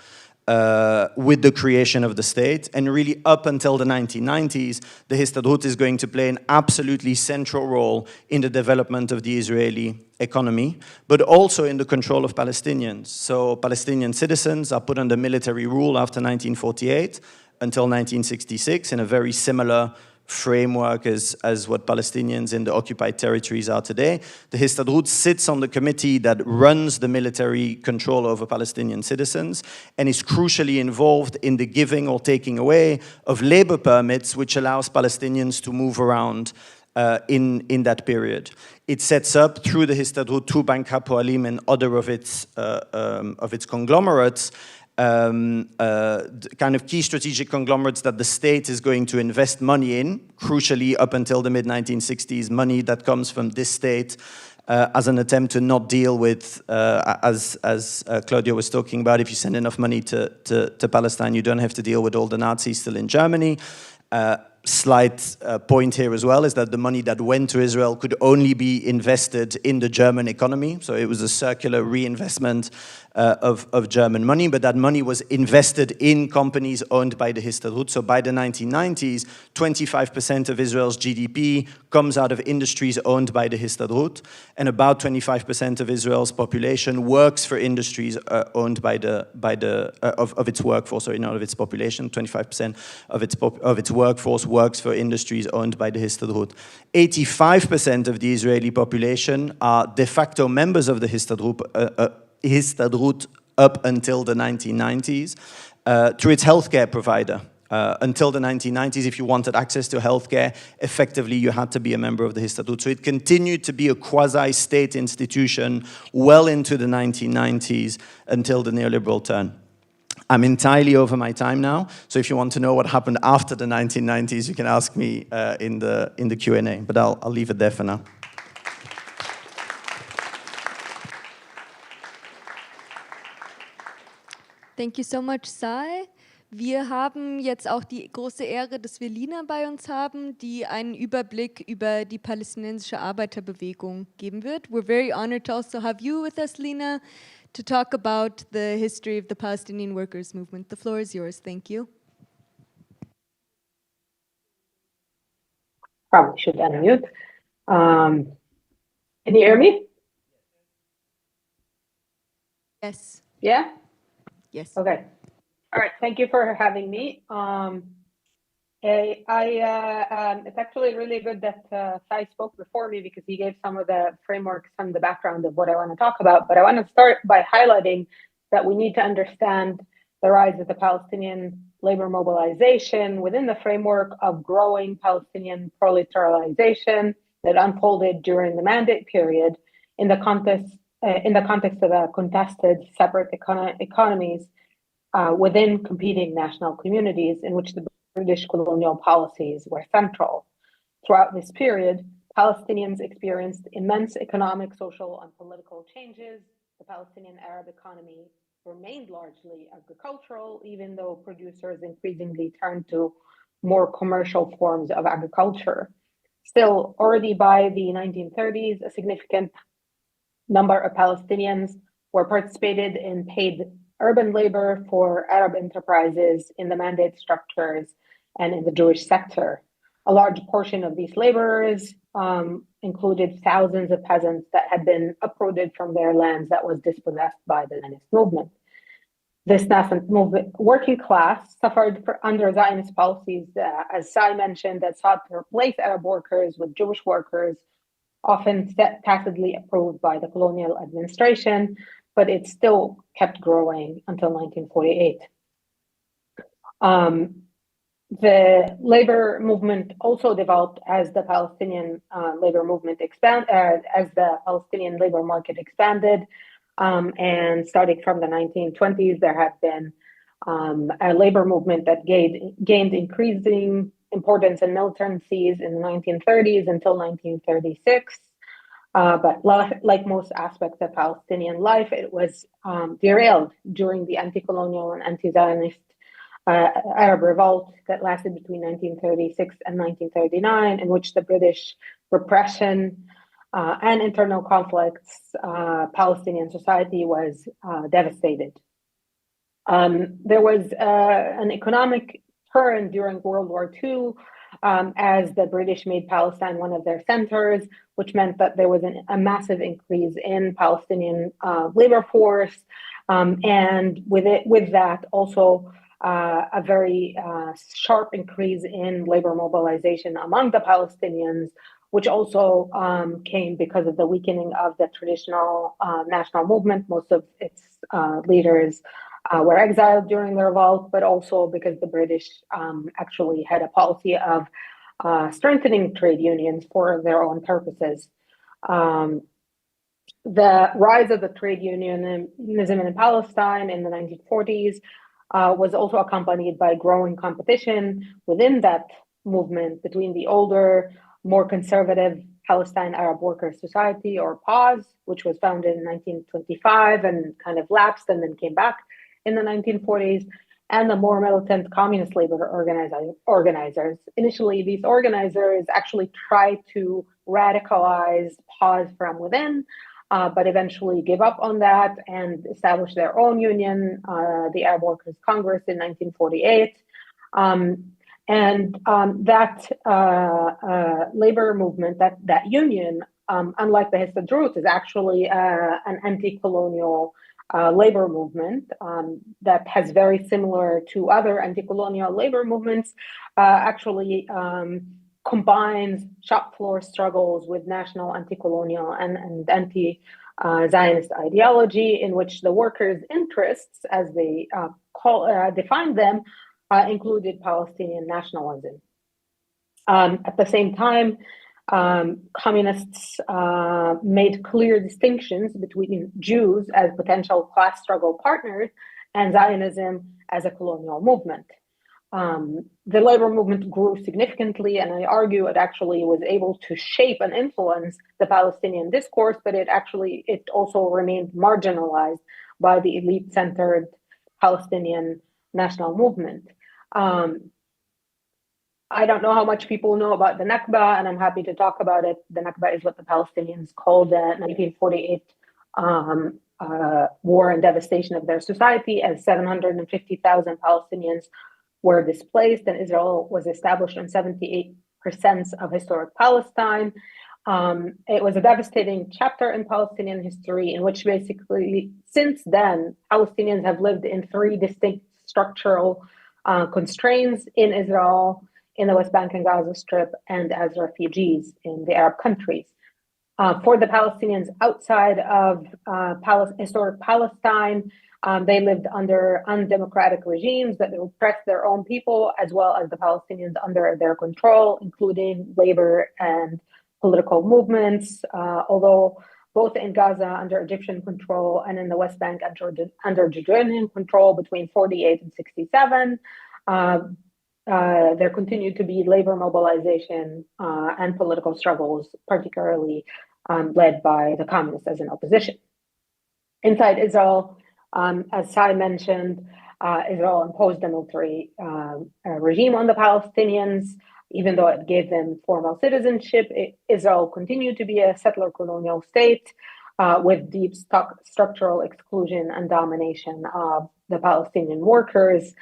with the creation of the state, and really up until the 1990s, the Histadrut is going to play an absolutely central role in the development of the Israeli economy, but also in the control of Palestinians. So Palestinian citizens are put under military rule after 1948 until 1966 in a very similar framework as what Palestinians in the occupied territories are today. The Histadrut sits on the committee that runs the military control over Palestinian citizens and is crucially involved in the giving or taking away of labor permits, which allows Palestinians to move around in that period. It sets up, through the Histadrut, through Bank HaPoalim and other of its conglomerates, kind of key strategic conglomerates that the state is going to invest money in, crucially up until the mid-1960s, money that comes from this state as an attempt to not deal with, as Claudia was talking about, if you send enough money to Palestine, you don't have to deal with all the Nazis still in Germany. Slight point here as well is that the money that went to Israel could only be invested in the German economy. So it was a circular reinvestment of German money, but that money was invested in companies owned by the Histadrut. So by the 1990s, 25% of Israel's GDP comes out of industries owned by the Histadrut, and about 25% of Israel's population works for industries owned by of its workforce, sorry, not of its population. 25% of its workforce works for industries owned by the Histadrut. 85% of the Israeli population are de facto members of the Histadrut up until the 1990s through its healthcare provider. Until the 1990s, if you wanted access to healthcare, effectively you had to be a member of the Histadrut. So it continued to be a quasi-state institution well into the 1990s until the neoliberal turn. I'm entirely over my time now, so if you want to know what happened after the 1990s, you can ask me in the Q&A, but I'll leave it there for now. Thank you so much, Sai. Wir haben jetzt auch die große Ehre, dass wir Lina bei uns haben, die einen Überblick über die palästinensische Arbeiterbewegung geben wird. We're very honored to also have you with us, Lina, to talk about the history of the Palestinian workers' movement. The floor is yours. Thank you. Probably should unmute. Can you hear me? Yes. Yeah? Yes. Okay. All right. Thank you for having me. It's actually really good that Sai spoke before me because he gave some of the frameworks and the background of what I want to talk about. But I want to start by highlighting that we need to understand the rise of the Palestinian labor mobilization within the framework of growing Palestinian proletarialization that unfolded during the Mandate period in the context of a contested separate economies within competing national communities in which the British colonial policies were central. Throughout this period, Palestinians experienced immense economic, social, and political changes. The Palestinian Arab economy remained largely agricultural, even though producers increasingly turned to more commercial forms of agriculture. Still, already by the 1930s, a significant number of Palestinians were participated in paid urban labor for Arab enterprises in the mandate structures and in the Jewish sector. A large portion of these laborers included thousands of peasants that had been uprooted from their lands that was dispossessed by the Zionist movement. This nascent movement, working class suffered under Zionist policies, as Sai mentioned, that sought to replace Arab workers with Jewish workers, often tacitly approved by the colonial administration, but it still kept growing until 1948. The labor movement also developed as the Palestinian labor movement as the Palestinian labor market expanded. And starting from the 1920s, there had been a labor movement that gained increasing importance and militancies in the 1930s until 1936. But like most aspects of Palestinian life, it was derailed during the anti-colonial and anti-Zionist Arab revolt that lasted between 1936 and 1939, in which the British repression and internal conflicts, Palestinian society was devastated. There was an economic turn during World War II as the British made Palestine one of their centers, which meant that there was a massive increase in Palestinian labor force, and with that also a very sharp increase in labor mobilization among the Palestinians, which also came because of the weakening of the traditional national movement. Most of its leaders were exiled during the revolt, but also because the British actually had a policy of strengthening trade unions for their own purposes. The rise of the trade unionism in Palestine in the 1940s was also accompanied by growing competition within that movement between the older, more conservative Palestine Arab Workers Society, or PAS, which was founded in 1925 and kind of lapsed and then came back in the 1940s, and the more militant communist labor organizers. Initially, these organizers actually tried to radicalize PAS from within, but eventually gave up on that and established their own union, the Arab Workers Congress, in 1948. That labor movement, that union, unlike the Histadrut, is actually an anti-colonial labor movement that has very similar to other anti-colonial labor movements, actually combines shop floor struggles with national anti-colonial and anti-Zionist ideology, in which the workers' interests, as they define them, included Palestinian nationalism. At the same time, communists made clear distinctions between Jews as potential class struggle partners and Zionism as a colonial movement. The labor movement grew significantly, and I argue it actually was able to shape and influence the Palestinian discourse, but it also remained marginalized by the elite-centered Palestinian national movement. I don't know how much people know about the Nakba, and I'm happy to talk about it. The Nakba is what the Palestinians called the 1948 war and devastation of their society, as 750,000 Palestinians were displaced, and Israel was established on 78% of historic Palestine. It was a devastating chapter in Palestinian history, in which basically, since then, Palestinians have lived in three distinct structural constraints in Israel, in the West Bank and Gaza Strip, and as refugees in the Arab countries. For the Palestinians outside of historic Palestine, they lived under undemocratic regimes that oppressed their own people, as well as the Palestinians under their control, including labor and political movements, although both in Gaza under Egyptian control and in the West Bank under Jordanian control between 48 and 67, there continued to be labor mobilization and political struggles, particularly led by the communists as an opposition. Inside Israel, as Sai mentioned, Israel imposed a military regime on the Palestinians. Even though it gave them formal citizenship, Israel continued to be a settler colonial state. with deep structural exclusion and domination of the Palestinian workers.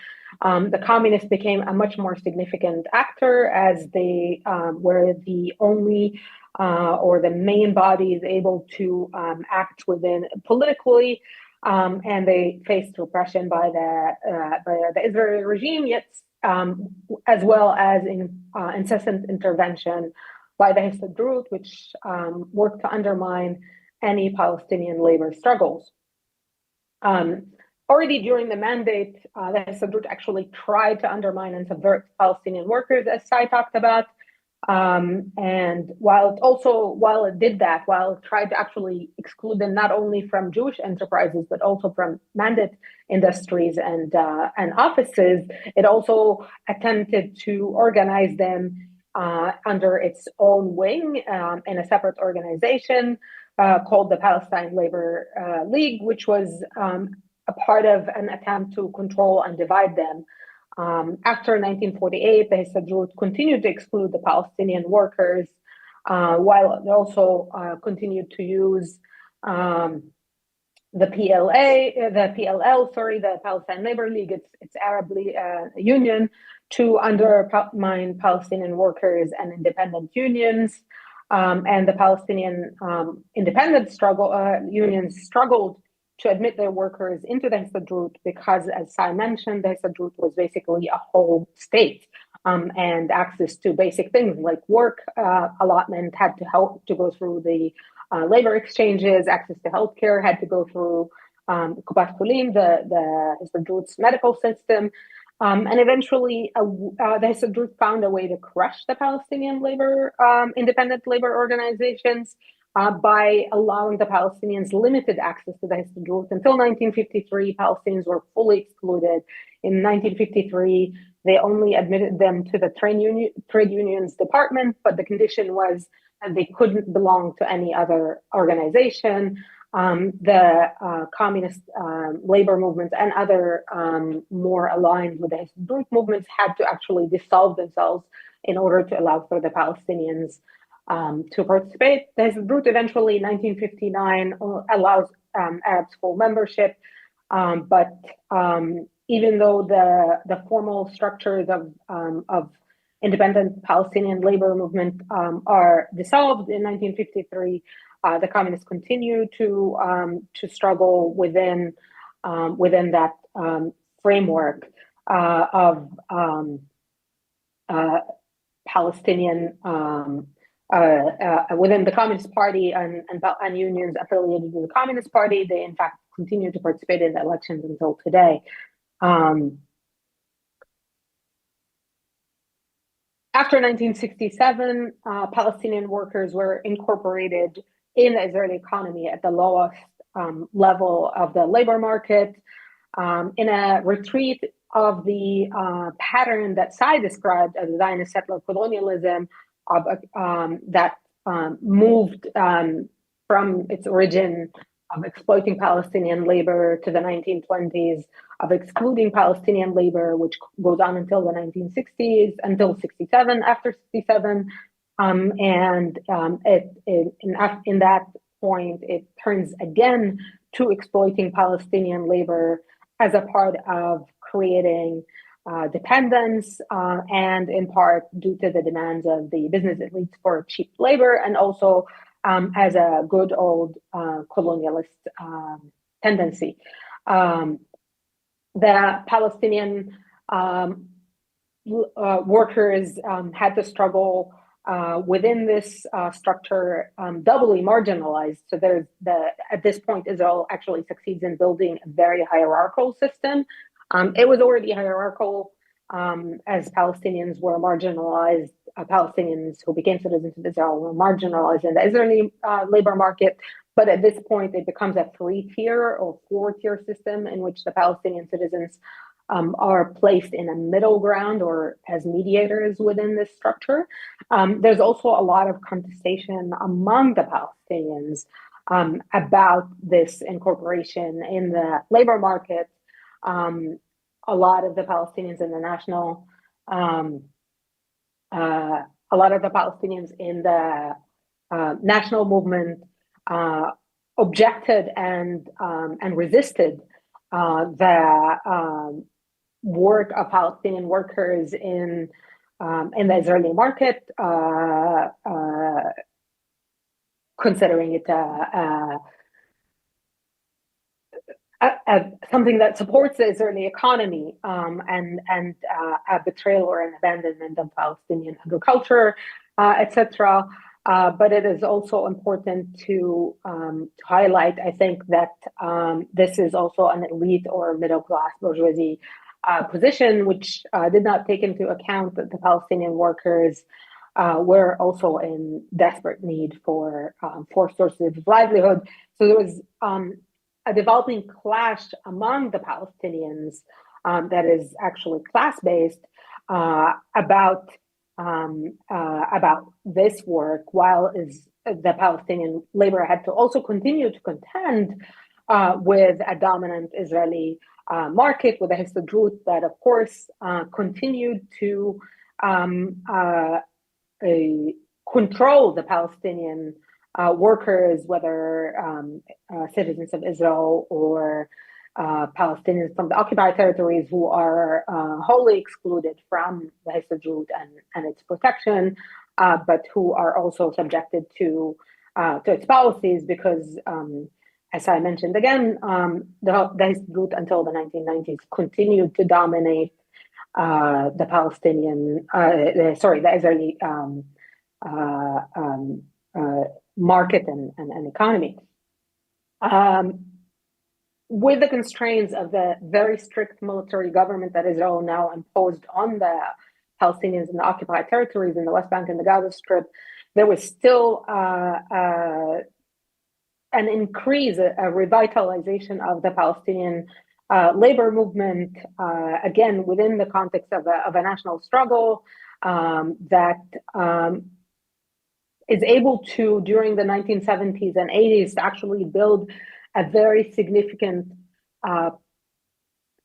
The communists became a much more significant actor as they were the only or the main bodies able to act within politically, and they faced repression by the Israeli regime, yet as well as incessant intervention by the Histadrut, which worked to undermine any Palestinian labor struggles. Already during the mandate, the Histadrut actually tried to undermine and subvert Palestinian workers, as Sai talked about. And while it did that, while it tried to actually exclude them not only from Jewish enterprises, but also from mandate industries and offices, it also attempted to organize them under its own wing in a separate organization called the Palestine Labor League, which was a part of an attempt to control and divide them. After 1948, the Histadrut continued to exclude the Palestinian workers, while it also continued to use the Palestine Labor League, its Arab union, to undermine Palestinian workers and independent unions. And the Palestinian independent unions struggled to admit their workers into the Histadrut because, as Sai mentioned, the Histadrut was basically a whole state, and access to basic things like work allotment had to go through the labor exchanges. Access to healthcare had to go through Kubat Kulim, the Histadrut's medical system. And eventually, the Histadrut found a way to crush the Palestinian independent labor organizations by allowing the Palestinians limited access to the Histadrut. Until 1953, Palestinians were fully excluded. In 1953, they only admitted them to the trade unions department, but the condition was that they couldn't belong to any other organization. The communist labor movements and other more aligned with the Histadrut movements had to actually dissolve themselves in order to allow for the Palestinians to participate. The Histadrut eventually, in 1959, allows Arabs full membership, but even though the formal structures of independent Palestinian labor movement are dissolved in 1953, the communists continue to struggle within that framework of Palestinian within the Communist Party and unions affiliated with the Communist Party. They in fact continue to participate in the elections until today. After 1967, Palestinian workers were incorporated in the Israeli economy at the lowest level of the labor market, in a retreat of the pattern that Sai described as Zionist settler colonialism, that moved from its origin of exploiting Palestinian labor to the 1920s, of excluding Palestinian labor, which goes on until the 1960s, until 67, after 67. In that point, it turns again to exploiting Palestinian labor as a part of creating dependence, and in part due to the demands of the business elites for cheap labor, and also as a good old colonialist tendency. The Palestinian workers had to struggle within this structure, doubly marginalized. So at this point, Israel actually succeeds in building a very hierarchical system. It was already hierarchical as Palestinians were marginalized. Palestinians who became citizens of Israel were marginalized in the Israeli labor market. But at this point, it becomes a 3-tier or 4-tier system in which the Palestinian citizens are placed in a middle ground or as mediators within this structure. There's also a lot of contestation among the Palestinians about this incorporation in the labor market. A lot of the Palestinians in the national, national movement objected and resisted the work of Palestinian workers in the Israeli market, considering it something that supports the Israeli economy, and a betrayal or an abandonment of Palestinian agriculture, etc. But it is also important to highlight, I think, that this is also an elite or middle-class bourgeoisie position, which did not take into account that the Palestinian workers were also in desperate need for sources of livelihood. So there was a developing clash among the Palestinians that is actually class-based about this work, while the Palestinian labor had to also continue to contend with a dominant Israeli market, with a Histadrut that, of course, continued to control the Palestinian workers, whether citizens of Israel or Palestinians from the occupied territories, who are wholly excluded from the Histadrut and its protection, but who are also subjected to its policies because, as I mentioned again, the Histadrut until the 1990s continued to dominate the Israeli market and economy. With the constraints of the very strict military government that Israel now imposed on the Palestinians in the occupied territories in the West Bank and the Gaza Strip, there was still an increase, a revitalization of the Palestinian labor movement, again, within the context of a national struggle that is able to, during the 1970s and 80s, to actually build a very significant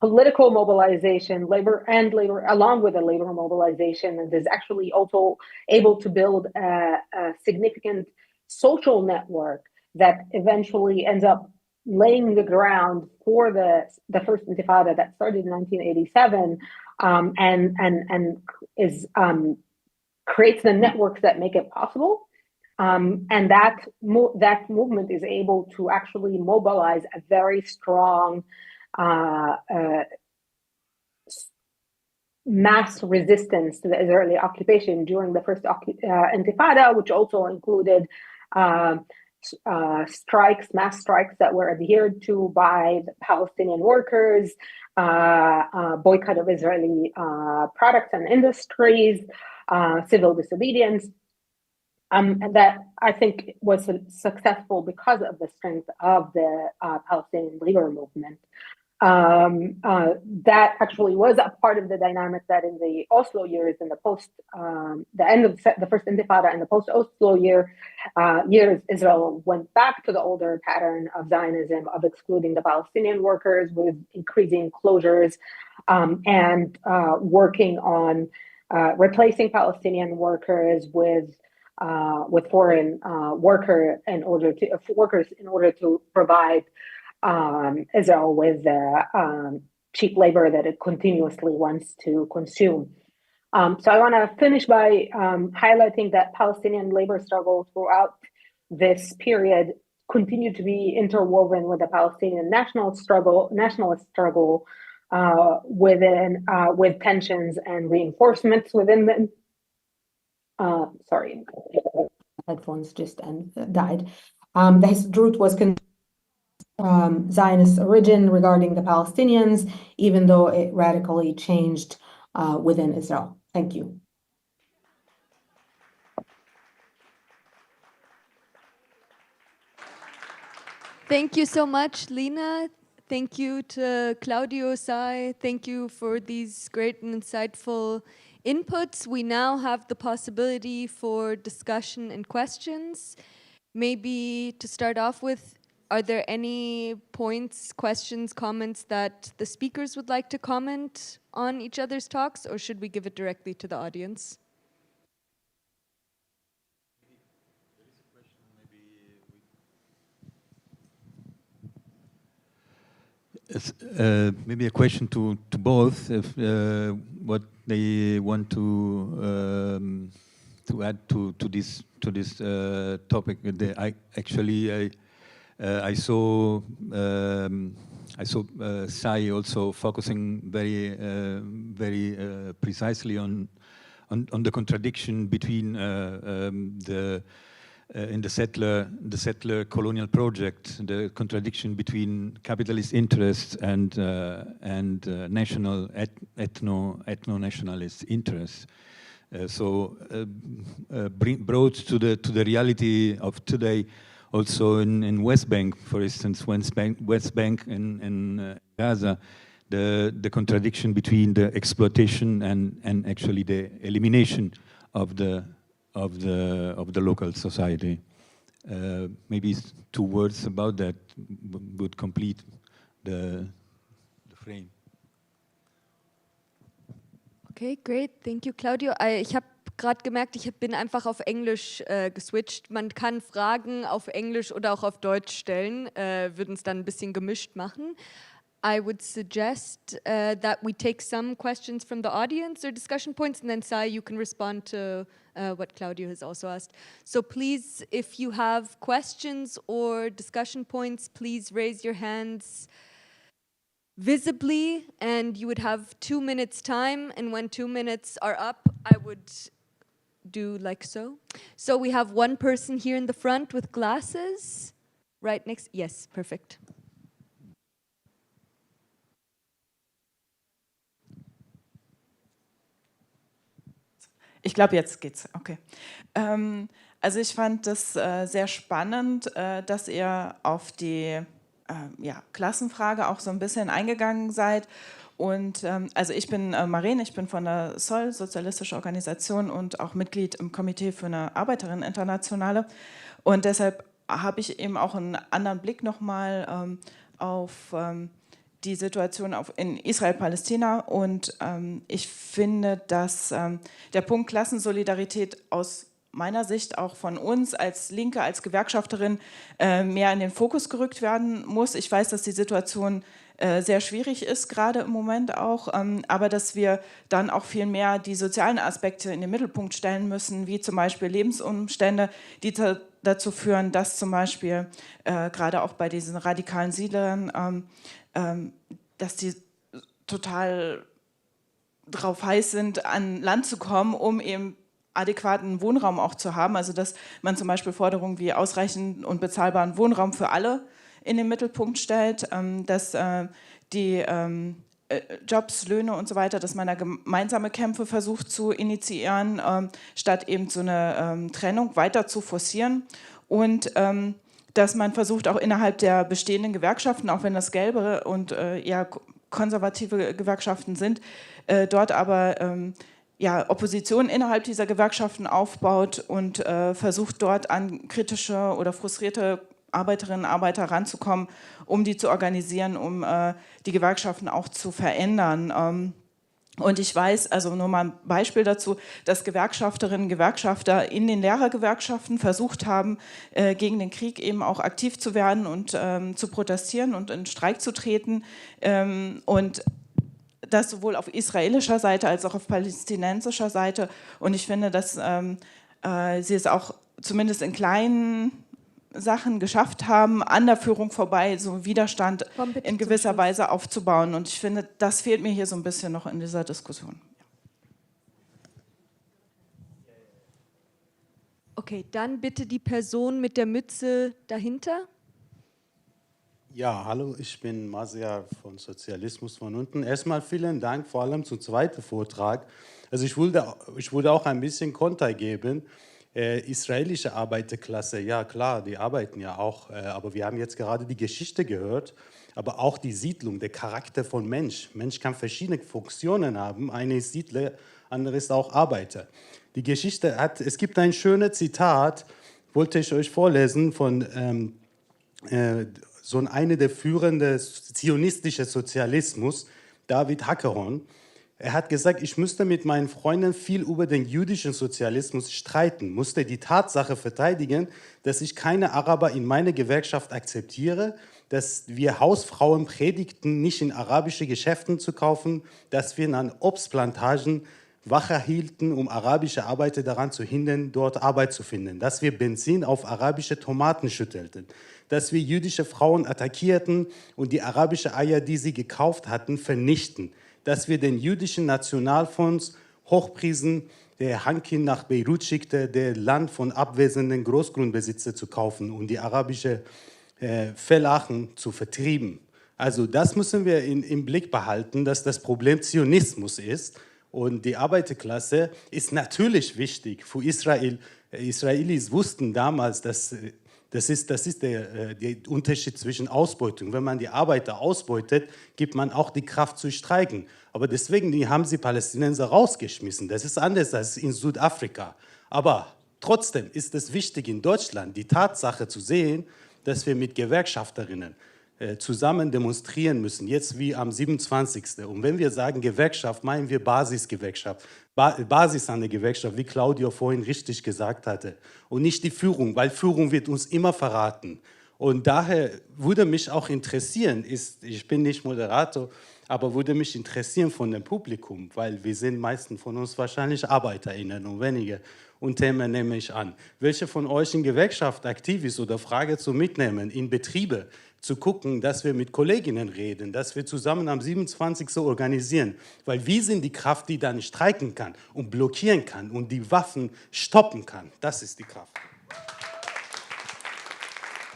political mobilization, labor along with the labor mobilization, and is actually also able to build a significant social network that eventually ends up laying the ground for the first Intifada that started in 1987, and is creates the networks that make it possible. And that movement is able to actually mobilize a very strong mass resistance to the Israeli occupation during the first Intifada, which also included mass strikes that were adhered to by the Palestinian workers, boycott of Israeli products and industries, civil disobedience. And that, I think, was successful because of the strength of the Palestinian labor movement. That actually was a part of the dynamic that in the Oslo years, in the the end of the first Intifada and the post-Oslo years, Israel went back to the older pattern of Zionism, of excluding the Palestinian workers with increasing closures, and working on replacing Palestinian workers with foreign workers in order to provide Israel with cheap labor that it continuously wants to consume. So I want to finish by highlighting that Palestinian labor struggle throughout this period continued to be interwoven with the Palestinian nationalist struggle with tensions and reinforcements within them. Sorry, headphones just died. The Histadrut was Zionist origin regarding the Palestinians, even though it radically changed within Israel. Thank you. Thank you so much, Lina. Thank you to Claudio, Sai. Thank you for these great and insightful inputs. We now have the possibility for discussion and questions. Maybe to start off with, are there any points, questions, comments that the speakers would like to comment on each other's talks, or should we give it directly to the audience? Maybe a question to both, if, what they want to add to this topic. I saw Sai also focusing very precisely on the contradiction between in the settler colonial project, the contradiction between capitalist interests and national ethno-nationalist interests. Brought to the reality of today, also in West Bank, for instance, West Bank in Gaza, the contradiction between the exploitation and actually the elimination of the local society. Maybe 2 words about that would complete the frame. Okay, great. Thank you, Claudio. Ich habe gerade gemerkt, ich bin einfach auf Englisch geswitcht. Man kann Fragen auf Englisch oder auch auf Deutsch stellen, würden es dann ein bisschen gemischt machen. I would suggest that we take some questions from the audience or discussion points, and then Sai, you can respond to what Claudio has also asked. So please, if you have questions or discussion points, please raise your hands visibly, and you would have 2 minutes time, and when 2 minutes are up, I would do like so. So we have one person here in the front with glasses, right next, yes, perfect. Ich glaube, jetzt geht's. Okay. Also ich fand das sehr spannend, dass ihr auf die Klassenfrage auch so ein bisschen eingegangen seid. Und also ich bin Maren, ich bin von der SOL, Sozialistische Organisation, und auch Mitglied im Komitee für eine Arbeiterinnen-Internationale. Und deshalb habe ich eben auch einen anderen Blick nochmal auf die Situation in Israel-Palästina, und ich finde, dass der Punkt Klassensolidarität aus meiner Sicht auch von uns als Linke, als Gewerkschafterin mehr in den Fokus gerückt werden muss. Ich weiß, dass die Situation sehr schwierig ist, gerade im Moment auch, aber dass wir dann auch viel mehr die sozialen Aspekte in den Mittelpunkt stellen müssen, wie zum Beispiel Lebensumstände, die dazu führen, dass zum Beispiel gerade auch bei diesen radikalen Siedlern dass die total drauf heiß sind, an Land zu kommen, um eben adäquaten Wohnraum auch zu haben. Also dass man zum Beispiel Forderungen wie ausreichend und bezahlbaren Wohnraum für alle in den Mittelpunkt stellt, dass die Jobs, Löhne und so weiter, dass man da gemeinsame Kämpfe versucht zu initiieren, statt eben so eine Trennung weiter zu forcieren, und dass man versucht, auch innerhalb der bestehenden Gewerkschaften, auch wenn das gelbe und konservative Gewerkschaften sind, dort aber Opposition innerhalb dieser Gewerkschaften aufbaut und versucht, dort an kritische oder frustrierte Arbeiterinnen und Arbeiter ranzukommen, um die zu organisieren, um die Gewerkschaften auch zu verändern. Und ich weiß, also nur mal ein Beispiel dazu, dass Gewerkschafterinnen und Gewerkschafter in den Lehrergewerkschaften versucht haben, gegen den Krieg eben auch aktiv zu werden und zu protestieren und in Streik zu treten. Und das sowohl auf israelischer Seite als auch auf palästinensischer Seite. Und ich finde, dass sie es auch zumindest in kleinen Sachen geschafft haben, an der Führung vorbei so Widerstand in gewisser Weise aufzubauen. Und ich finde, das fehlt mir hier so ein bisschen noch in dieser Diskussion. Okay, dann bitte die Person mit der Mütze dahinter. Ja, hallo, ich bin Masia von Sozialismus von unten. Erstmal vielen Dank, vor allem zum zweiten Vortrag. Also ich würde auch ein bisschen Konter geben. Israelische Arbeiterklasse, ja klar, die arbeiten ja auch, aber wir haben jetzt gerade die Geschichte gehört, aber auch die Siedlung, der Charakter von Mensch. Mensch kann verschiedene Funktionen haben, eine ist Siedler, andere ist auch Arbeiter. Die Geschichte es gibt ein schönes Zitat, wollte ich euch vorlesen, von so einer der führenden zionistischen Sozialismus, David Hackeron. Er hat gesagt, ich müsste mit meinen Freunden viel über den jüdischen Sozialismus streiten, musste die Tatsache verteidigen, dass ich keine Araber in meine Gewerkschaft akzeptiere, dass wir Hausfrauen predigten, nicht in arabische Geschäften zu kaufen, dass wir an Obstplantagen Wache hielten, um arabische Arbeiter daran zu hindern, dort Arbeit zu finden, dass wir Benzin auf arabische Tomaten schüttelten, dass wir jüdische Frauen attackierten und die arabischen Eier, die sie gekauft hatten, vernichten, dass wir den jüdischen Nationalfonds hochpriesen, der Hankin nach Beirut schickte, der Land von abwesenden Großgrundbesitzer zu kaufen und die arabische Felachen zu vertrieben. Also das müssen wir im Blick behalten, dass das Problem Zionismus ist. Und die Arbeiterklasse ist natürlich wichtig für Israel. Israelis wussten damals, dass das ist der Unterschied zwischen Ausbeutung. Wenn man die Arbeiter ausbeutet, gibt man auch die Kraft zu streiken. Aber deswegen haben sie Palästinenser rausgeschmissen. Das ist anders als in Südafrika. Aber trotzdem ist es wichtig in Deutschland, die Tatsache zu sehen, dass wir mit Gewerkschafterinnen zusammen demonstrieren müssen, jetzt wie am 27. Und wenn wir sagen Gewerkschaft, meinen wir Basisgewerkschaft, Basis an der Gewerkschaft, wie Claudio vorhin richtig gesagt hatte. Und nicht die Führung, weil Führung wird uns immer verraten. Und daher würde mich auch interessieren, ich bin nicht Moderator, aber würde mich interessieren von dem Publikum, weil wir sind meisten von uns wahrscheinlich ArbeiterInnen und wenige Unternehmer, nehme ich an. Welche von euch in Gewerkschaft aktiv ist oder Frage zu mitnehmen, in Betriebe, zu gucken, dass wir mit Kolleginnen reden, dass wir zusammen am 27. organisieren. Weil wir sind die Kraft, die dann streiken kann und blockieren kann und die Waffen stoppen kann. Das ist die Kraft.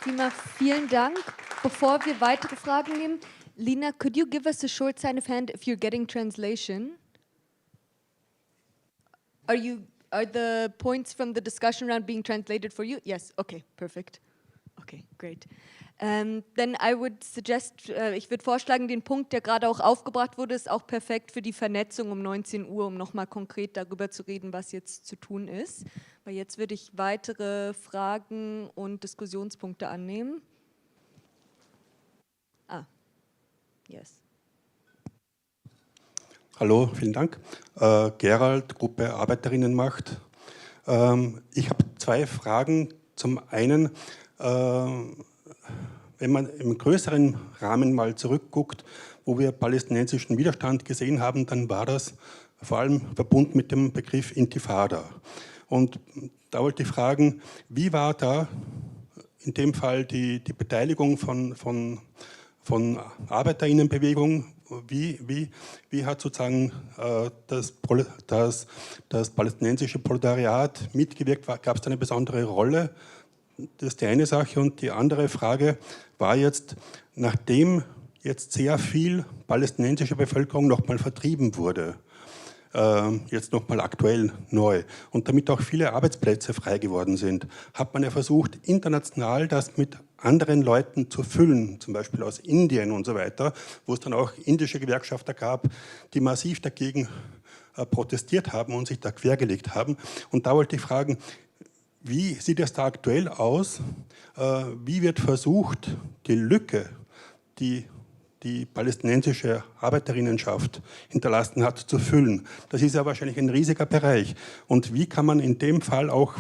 Prima, vielen Dank. Bevor wir weitere Fragen nehmen, Lina, could you give us a short sign of hand if you're getting translation? Are the points from the discussion round being translated for you? Yes, okay, perfect. Okay, great. Then I would suggest, ich würde vorschlagen, den Punkt, der gerade auch aufgebracht wurde, ist auch perfekt für die Vernetzung um 19 Uhr, um nochmal konkret darüber zu reden, was jetzt zu tun ist. Weil jetzt würde ich weitere Fragen und Diskussionspunkte annehmen. Yes. Hallo, vielen Dank. Gerald, Gruppe Arbeiterinnenmacht. Ich habe zwei Fragen. Zum einen, wenn man im größeren Rahmen mal zurückguckt, wo wir palästinensischen Widerstand gesehen haben, dann war das vor allem verbunden mit dem Begriff Intifada. Und da wollte ich fragen, wie war da in dem Fall die Beteiligung von Arbeiterinnenbewegung? Wie hat sozusagen das palästinensische Proletariat mitgewirkt? Gab es da eine besondere Rolle? Das ist die eine Sache. Und die andere Frage war jetzt, nachdem jetzt sehr viel palästinensische Bevölkerung nochmal vertrieben wurde, jetzt nochmal aktuell neu, und damit auch viele Arbeitsplätze frei geworden sind, hat man ja versucht, international das mit anderen Leuten zu füllen, zum Beispiel aus Indien und so weiter, wo es dann auch indische Gewerkschafter gab, die massiv dagegen protestiert haben und sich da quergelegt haben. Und da wollte ich fragen, wie sieht es da aktuell aus? Wie wird versucht, die Lücke, die die palästinensische Arbeiterinnenschaft hinterlassen hat, zu füllen? Das ist ja wahrscheinlich ein riesiger Bereich. Und wie kann man in dem Fall auch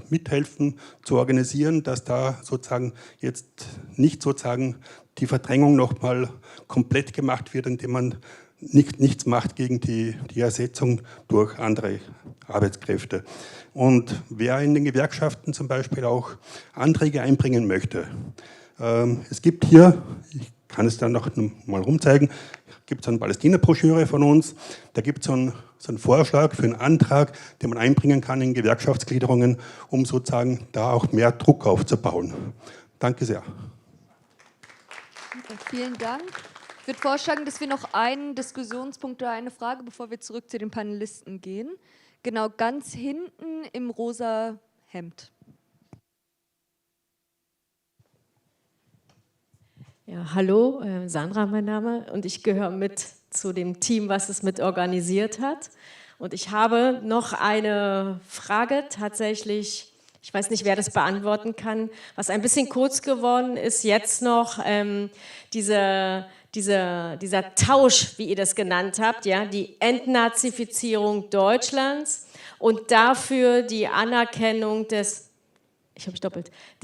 mithelfen, zu organisieren, dass da sozusagen jetzt nicht sozusagen die Verdrängung nochmal komplett gemacht wird, indem man nichts macht gegen die Ersetzung durch andere Arbeitskräfte. Und wer in den Gewerkschaften zum Beispiel auch Anträge einbringen möchte, es gibt hier, ich kann es dann noch mal rumzeigen, gibt es eine Palästina-Broschüre von uns, da gibt es so einen Vorschlag für einen Antrag, den man einbringen kann in Gewerkschaftsgliederungen, um sozusagen da auch mehr Druck aufzubauen. Danke sehr. Vielen Dank. Ich würde vorschlagen, dass wir noch einen Diskussionspunkt oder eine Frage, bevor wir zurück zu den Panelisten gehen. Genau, ganz hinten im rosa Hemd. Ja, hallo, Sandra mein Name, und ich gehöre mit zu dem Team, was es mit organisiert hat. Und ich habe noch eine Frage tatsächlich, ich weiß nicht, wer das beantworten kann, was ein bisschen kurz geworden ist, jetzt noch diese dieser Tausch, wie ihr das genannt habt, ja, die Entnazifizierung Deutschlands und dafür die Anerkennung des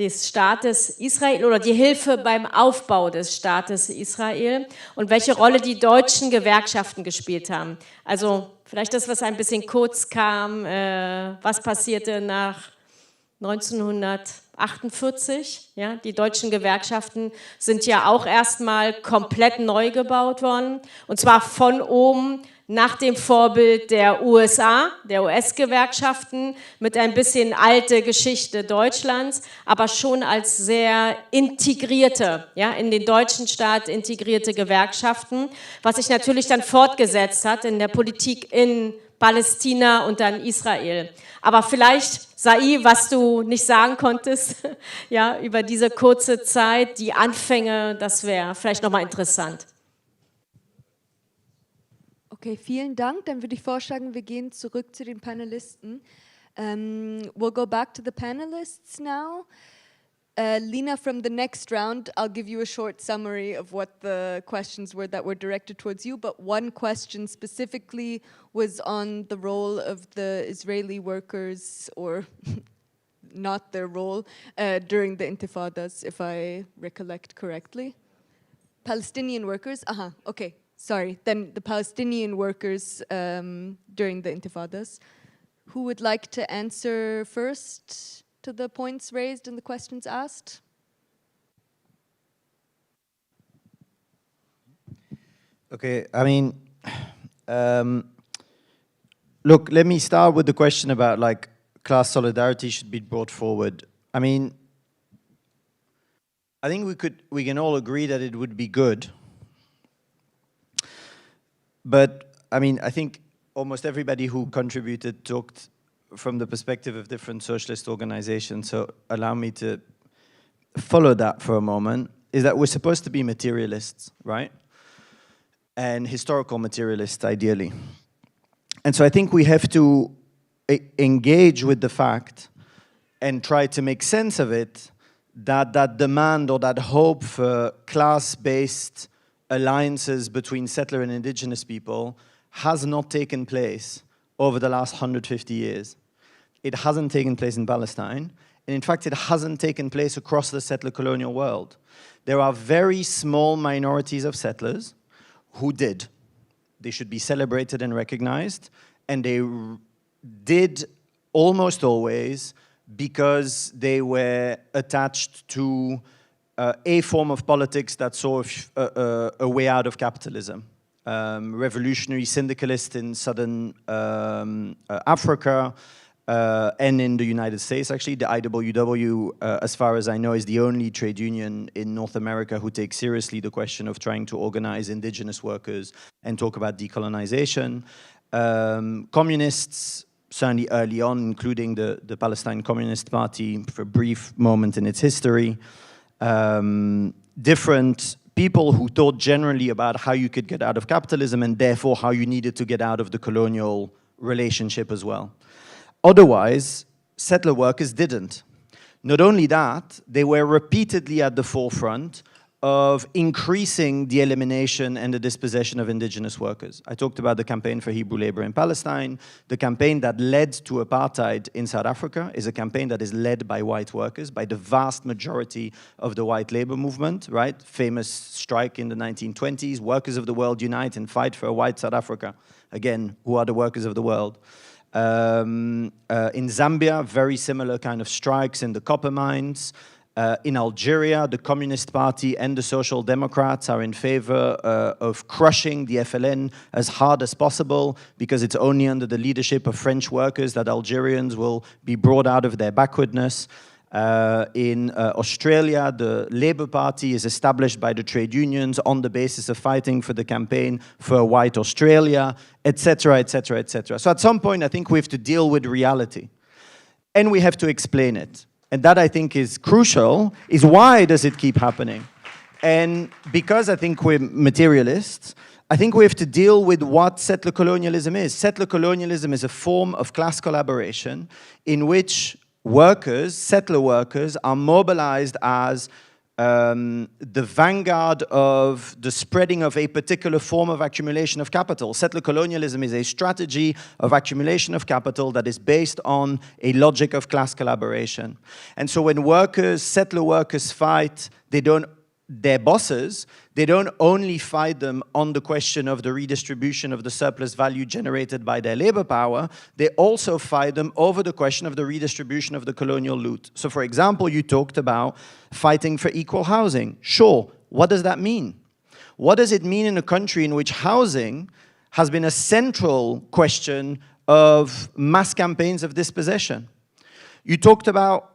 Staates Israel oder die Hilfe beim Aufbau des Staates Israel und welche Rolle die deutschen Gewerkschaften gespielt haben. Also vielleicht das, was ein bisschen kurz kam, was passierte nach 1948, ja, die deutschen Gewerkschaften sind ja auch erstmal komplett neu gebaut worden, und zwar von oben nach dem Vorbild der USA, der US-Gewerkschaften, mit ein bisschen alte Geschichte Deutschlands, aber schon als sehr integrierte, ja, in den deutschen Staat integrierte Gewerkschaften, was sich natürlich dann fortgesetzt hat in der Politik in Palästina und dann Israel. Aber vielleicht, Sai, was du nicht sagen konntest, ja, über diese kurze Zeit, die Anfänge, das wäre vielleicht nochmal interessant. Okay, vielen Dank. Dann würde ich vorschlagen, wir gehen zurück zu den Panelisten. We'll go back to the panelists now. Lina, from the next round, I'll give you a short summary of what the questions were that were directed towards you, but one question specifically was on the role of the Israeli workers, or not their role, during the intifadas, if I recollect correctly. Palestinian workers, okay. Sorry, then the Palestinian workers during the intifadas. Who would like to answer first to the points raised and the questions asked? Okay, I mean, look, let me start with the question about like class solidarity should be brought forward. I mean, I think we can all agree that it would be good. But, I mean, I think almost everybody who contributed talked from the perspective of different socialist organizations, so allow me to follow that for a moment, is that we're supposed to be materialists, right? And historical materialists, ideally. And so I think we have to engage with the fact and try to make sense of it, that that demand or that hope for class-based alliances between settler and indigenous people has not taken place over the last 150 years. It hasn't taken place in Palestine, and in fact it hasn't taken place across the settler colonial world. There are very small minorities of settlers who did. They should be celebrated and recognized, and they did almost always because they were attached to a form of politics that saw a way out of capitalism. Revolutionary syndicalists in southern Africa and in the United States, actually. The IWW, as far as I know, is the only trade union in North America who takes seriously the question of trying to organize indigenous workers and talk about decolonization. Communists, certainly early on, including the Palestine Communist Party for a brief moment in its history. Different people who thought generally about how you could get out of capitalism and therefore how you needed to get out of the colonial relationship as well. Otherwise, settler workers didn't. Not only that, they were repeatedly at the forefront of increasing the elimination and the dispossession of indigenous workers. I talked about the campaign for Hebrew labor in Palestine. The campaign that led to apartheid in South Africa is a campaign that is led by white workers, by the vast majority of the white labor movement, right? Famous strike in the 1920s, workers of the world unite and fight for a white South Africa. Again, who are the workers of the world? In Zambia, very similar kind of strikes in the copper mines. In Algeria, the Communist Party and the Social Democrats are in favor of crushing the FLN as hard as possible because it's only under the leadership of French workers that Algerians will be brought out of their backwardness. In Australia, the Labour Party is established by the trade unions on the basis of fighting for the campaign for a white Australia, etc., etc., etc. So at some point, I think we have to deal with reality. And we have to explain it. And that I think is crucial, is why does it keep happening? And because I think we're materialists, I think we have to deal with what settler colonialism is. Settler colonialism is a form of class collaboration in which workers, settler workers, are mobilized as the vanguard of the spreading of a particular form of accumulation of capital. Settler colonialism is a strategy of accumulation of capital that is based on a logic of class collaboration. And so when workers, settler workers fight, their bosses, they don't only fight them on the question of the redistribution of the surplus value generated by their labor power, they also fight them over the question of the redistribution of the colonial loot. So for example, you talked about fighting for equal housing. Sure, what does that mean? What does it mean in a country in which housing has been a central question of mass campaigns of dispossession? You talked about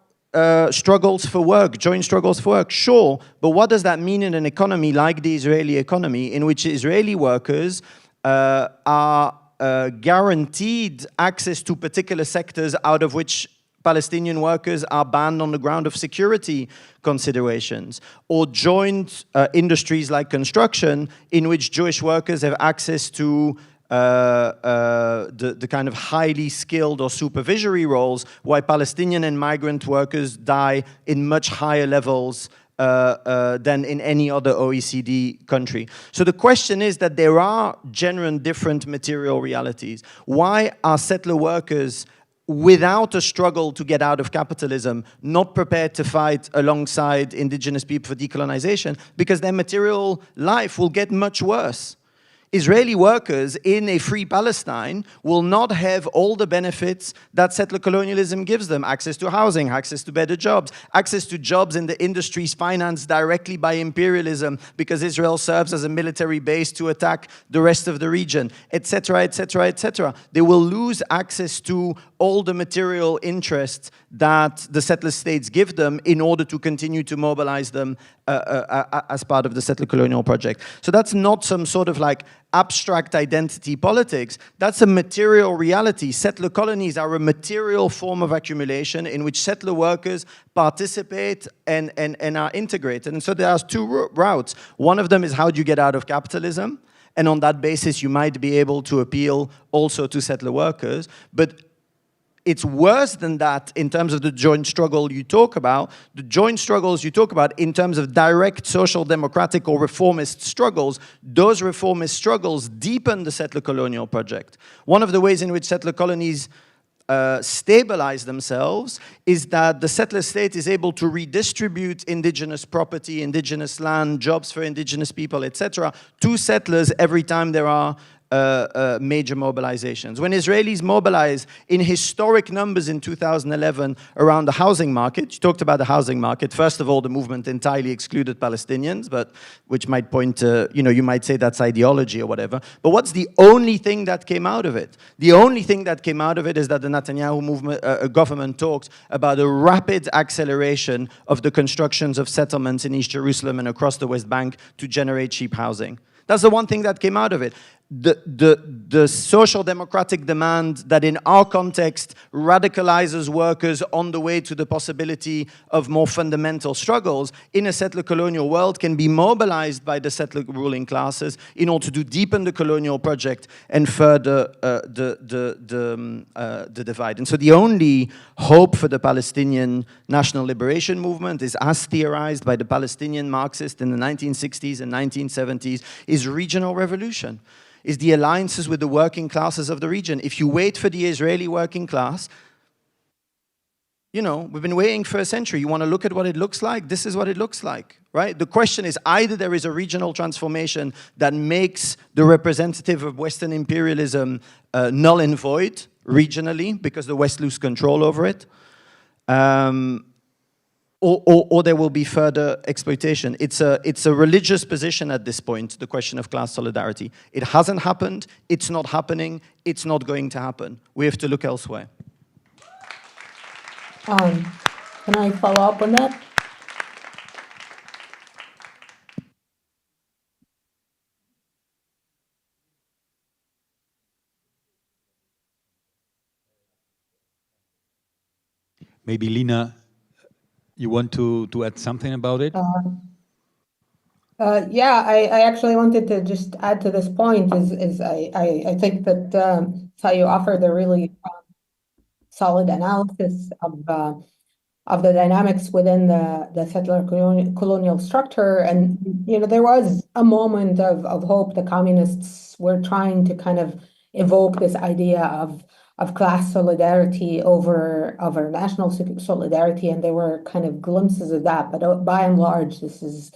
struggles for work, joint struggles for work, sure, but what does that mean in an economy like the Israeli economy, in which Israeli workers are guaranteed access to particular sectors out of which Palestinian workers are banned on the ground of security considerations, or joint industries like construction, in which Jewish workers have access to the kind of highly skilled or supervisory roles, while Palestinian and migrant workers die in much higher levels than in any other OECD country. So the question is that there are genuine different material realities. Why are settler workers, without a struggle to get out of capitalism, not prepared to fight alongside indigenous people for decolonization? Because their material life will get much worse. Israeli workers in a free Palestine will not have all the benefits that settler colonialism gives them: access to housing, access to better jobs, access to jobs in the industries financed directly by imperialism because Israel serves as a military base to attack the rest of the region, etc., etc., etc. They will lose access to all the material interests that the settler states give them in order to continue to mobilize them as part of the settler colonial project. So that's not some sort of like abstract identity politics. That's a material reality. Settler colonies are a material form of accumulation in which settler workers participate and are integrated. And so there are two routes. One of them is, how do you get out of capitalism? And on that basis, you might be able to appeal also to settler workers. But it's worse than that in terms of the joint struggle you talk about. The joint struggles you talk about in terms of direct social democratic or reformist struggles, those reformist struggles deepen the settler colonial project. One of the ways in which settler colonies stabilize themselves is that the settler state is able to redistribute indigenous property, indigenous land, jobs for indigenous people, etc., to settlers every time there are major mobilizations. When Israelis mobilize in historic numbers in 2011 around the housing market, you talked about the housing market. First of all, the movement entirely excluded Palestinians, but which might point to, you might say that's ideology or whatever. But what's the only thing that came out of it? The only thing that came out of it is that the Netanyahu movement, government talked about a rapid acceleration of the constructions of settlements in East Jerusalem and across the West Bank to generate cheap housing. That's the one thing that came out of it. The social democratic demand that in our context radicalizes workers on the way to the possibility of more fundamental struggles in a settler colonial world can be mobilized by the settler ruling classes in order to deepen the colonial project and further the divide. And so the only hope for the Palestinian national liberation movement is, as theorized by the Palestinian Marxists in the 1960s and 1970s, is regional revolution. Is the alliances with the working classes of the region. If you wait for the Israeli working class, we've been waiting for a century. You want to look at what it looks like? This is what it looks like, right? The question is, either there is a regional transformation that makes the representative of Western imperialism null and void regionally because the West lose control over it, or there will be further exploitation. It's a religious position at this point, the question of class solidarity. It hasn't happened, it's not happening, it's not going to happen. We have to look elsewhere. Can I follow up on that? Maybe Lina, you want to add something about it? Yeah, I actually wanted to just add to this point is I think that Tayo offered a really solid analysis of the dynamics within the settler colonial structure. And, there was a moment of hope. The communists were trying to kind of evoke this idea of class solidarity over national solidarity, and there were kind of glimpses of that. But by and large, this is,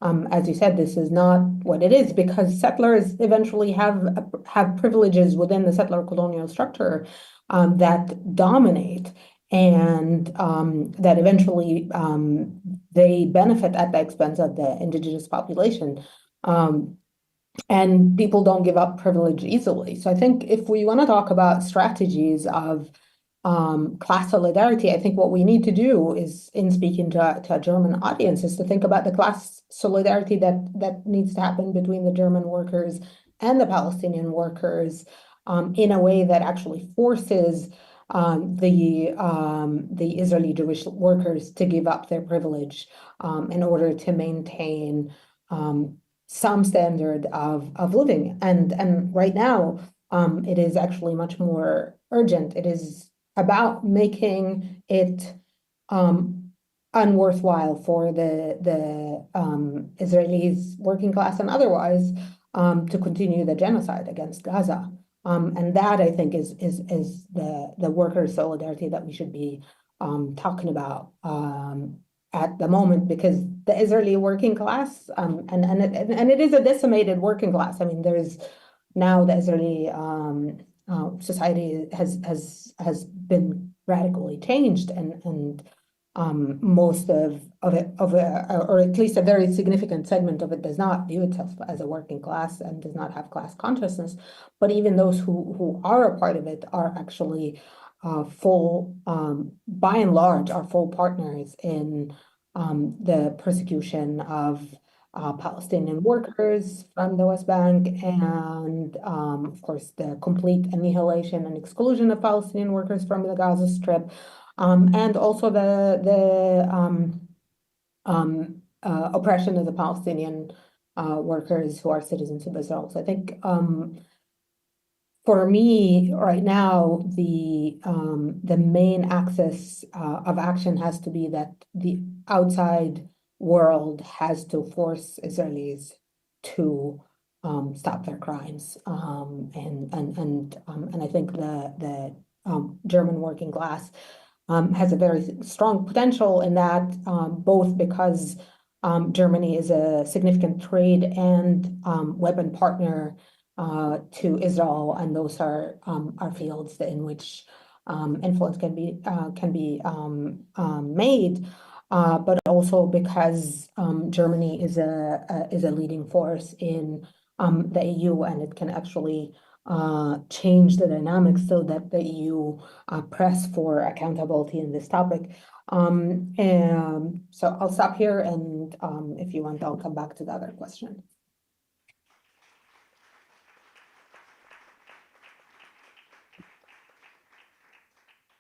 as you said, this is not what it is, because settlers eventually have privileges within the settler colonial structure that dominate, and that eventually they benefit at the expense of the indigenous population. And people don't give up privilege easily. So I think if we want to talk about strategies of class solidarity, I think what we need to do is, in speaking to a German audience, is to think about the class solidarity that needs to happen between the German workers and the Palestinian workers in a way that actually forces the Israeli Jewish workers to give up their privilege in order to maintain some standard of living. And right now, it is actually much more urgent. It is about making it unworthwhile for the Israelis, working class and otherwise, to continue the genocide against Gaza. And that, I think, is the worker solidarity that we should be talking about at the moment, because the Israeli working class, and it is a decimated working class. I mean, there's now the Israeli society has been radically changed, and most of it, or at least a very significant segment of it, does not view itself as a working class and does not have class consciousness. But even those who are a part of it are actually full, by and large, are full partners in the persecution of Palestinian workers from the West Bank, and of course the complete annihilation and exclusion of Palestinian workers from the Gaza Strip, and also the oppression of the Palestinian workers who are citizens of Israel. So I think for me right now, the main axis of action has to be that the outside world has to force Israelis to stop their crimes, and I think the German working class has a very strong potential in that, both because Germany is a significant trade and weapon partner to Israel, and those are fields in which influence can be made, but also because Germany is a leading force in the EU, and it can actually change the dynamics so that the EU press for accountability in this topic. And so I'll stop here, and if you want, I'll come back to the other question.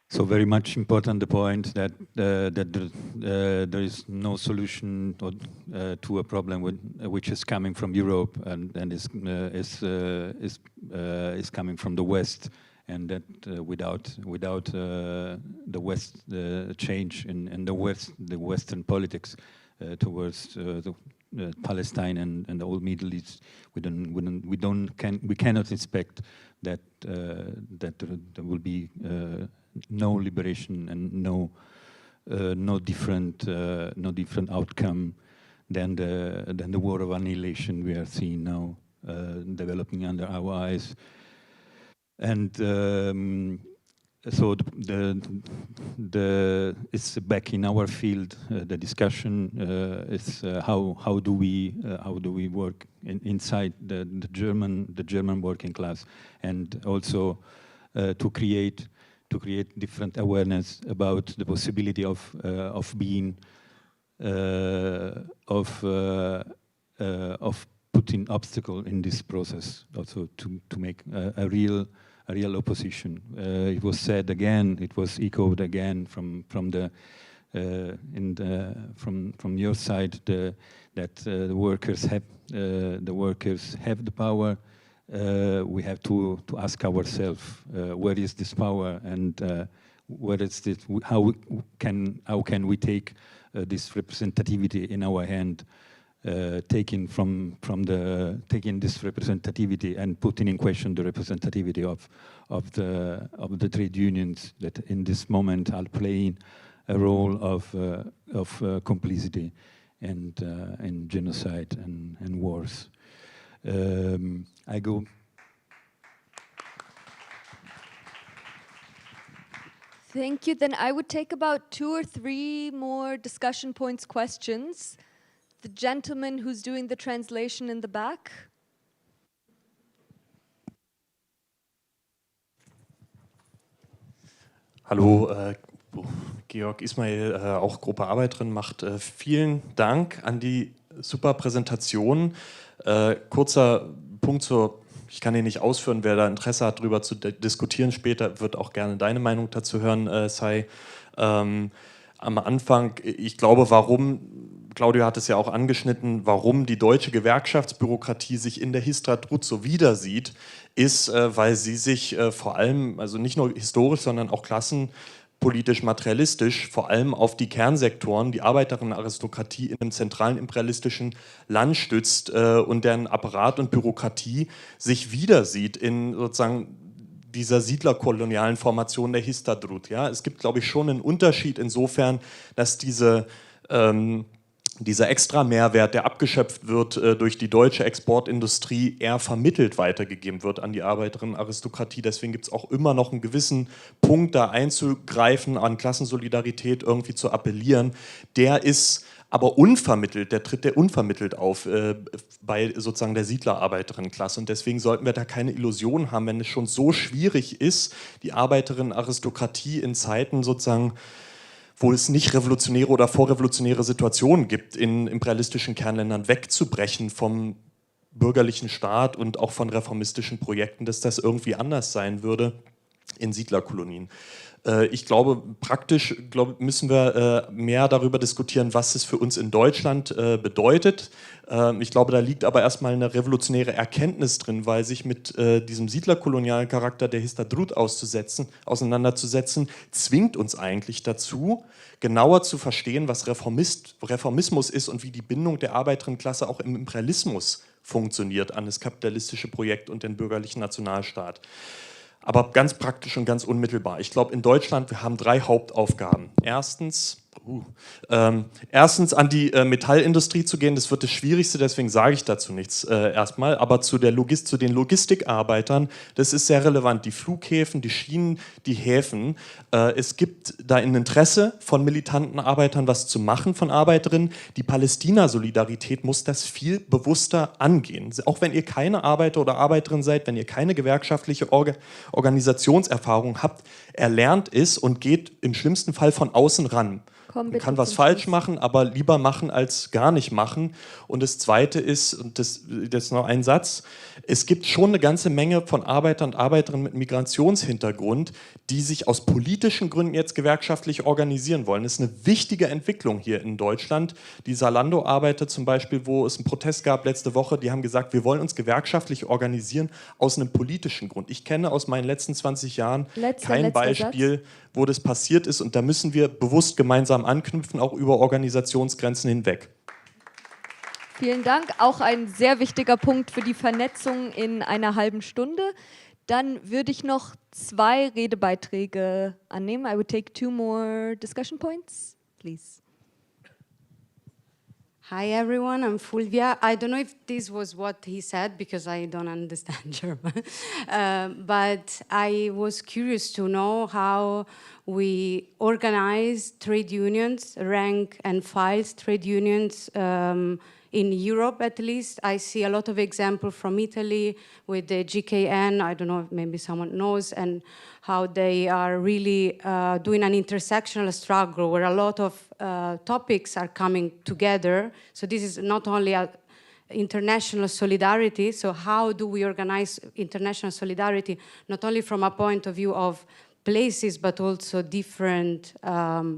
So very much important the point that there is no solution to a problem which is coming from Europe and is coming from the West, and that without the West change in the West, the Western politics towards Palestine and the whole Middle East, we cannot expect that there will be no liberation and no different outcome than the war of annihilation we are seeing now developing under our eyes. And so it's back in our field. The discussion is how do we work inside the German working class, and also to create different awareness about the possibility of being of putting obstacle in this process, also to make a real opposition. It was said again, it was echoed again from your side that the workers have the power. We have to ask ourselves where is this power, and what is this? How can we take this representativity in our hand, taking this representativity and putting in question the representativity of the trade unions that in this moment are playing a role of complicity and genocide and wars. I go. Thank you. Then I would take about 2 or 3 more discussion points, questions. The gentleman who's doing the translation in the back. Hallo, Georg Ismail, auch Gruppe Arbeiterin, macht vielen Dank an die super Präsentation. Kurzer Punkt ich kann ihn nicht ausführen, wer da Interesse hat, darüber zu diskutieren später, wird auch gerne deine Meinung dazu hören, Sai. Am Anfang, ich glaube, Claudio hat es ja auch angeschnitten, warum die deutsche Gewerkschaftsbürokratie sich in der Histadrut so wiedersieht, ist, weil sie sich vor allem, also nicht nur historisch, sondern auch klassenpolitisch, materialistisch, vor allem auf die Kernsektoren, die Arbeiterinnenaristokratie in einem zentralen imperialistischen Land stützt und deren Apparat und Bürokratie sich wiedersieht in sozusagen dieser siedlerkolonialen Formation der Histadrut. Ja? Es gibt, glaube ich, schon einen Unterschied insofern, dass dieser extra Mehrwert, der abgeschöpft wird durch die deutsche Exportindustrie, eher vermittelt weitergegeben wird an die Arbeiterinnenaristokratie. Deswegen gibt es auch immer noch einen gewissen Punkt, da einzugreifen, an Klassensolidarität irgendwie zu appellieren. Der ist aber unvermittelt, der tritt unvermittelt auf bei sozusagen der Siedlerarbeiterinnenklasse. Und deswegen sollten wir da keine Illusionen haben, wenn es schon so schwierig ist, die Arbeiterinnenaristokratie in Zeiten sozusagen, wo es nicht revolutionäre oder vorrevolutionäre Situationen gibt, in imperialistischen Kernländern wegzubrechen vom bürgerlichen Staat und auch von reformistischen Projekten, dass das irgendwie anders sein würde in Siedlerkolonien. Ich glaube, praktisch müssen wir mehr darüber diskutieren, was es für uns in Deutschland bedeutet. Ich glaube, da liegt aber erstmal eine revolutionäre Erkenntnis drin, weil sich mit diesem siedlerkolonialen Charakter der Histadrut auseinanderzusetzen, zwingt uns eigentlich dazu, genauer zu verstehen, was Reformismus ist und wie die Bindung der Arbeiterinnenklasse auch im Imperialismus funktioniert an das kapitalistische Projekt und den bürgerlichen Nationalstaat. Aber ganz praktisch und ganz unmittelbar. Ich glaube, in Deutschland, wir haben 3 Hauptaufgaben. Erstens an die Metallindustrie zu gehen, das wird das Schwierigste, deswegen sage ich dazu nichts erstmal, aber zu den Logistikarbeitern, das ist sehr relevant, die Flughäfen, die Schienen, die Häfen. Es gibt da ein Interesse von militanten Arbeitern, was zu machen von Arbeiterinnen. Die Palästina-Solidarität muss das viel bewusster angehen. Auch wenn ihr keine Arbeiter oder Arbeiterin seid, wenn ihr keine gewerkschaftliche Organisationserfahrung habt, erlernt es und geht im schlimmsten Fall von außen ran. Man kann was falsch machen, aber lieber machen als gar nicht machen. Und das Zweite ist, und das ist noch ein Satz, es gibt schon eine ganze Menge von Arbeitern und Arbeiterinnen mit Migrationshintergrund, die sich aus politischen Gründen jetzt gewerkschaftlich organisieren wollen. Das ist eine wichtige Entwicklung hier in Deutschland. Die Zalando-Arbeiter zum Beispiel, wo es einen Protest gab letzte Woche, die haben gesagt, wir wollen uns gewerkschaftlich organisieren aus einem politischen Grund. Ich kenne aus meinen letzten 20 Jahren kein Beispiel, wo das passiert ist. Und da müssen wir bewusst gemeinsam anknüpfen, auch über Organisationsgrenzen hinweg. Vielen Dank. Auch ein sehr wichtiger Punkt für die Vernetzung in einer halben Stunde. Dann würde ich noch 2 Redebeiträge annehmen. I would take 2 more discussion points, please. Hi everyone, I'm Fulvia. I don't know if this was what he said because I don't understand German, but I was curious to know how we organize trade unions, rank and file trade unions in Europe at least. I see a lot of examples from Italy with the GKN, I don't know if maybe someone knows, and how they are really doing an intersectional struggle where a lot of topics are coming together. So this is not only a international solidarity, so how do we organize international solidarity, not only from a point of view of places, but also different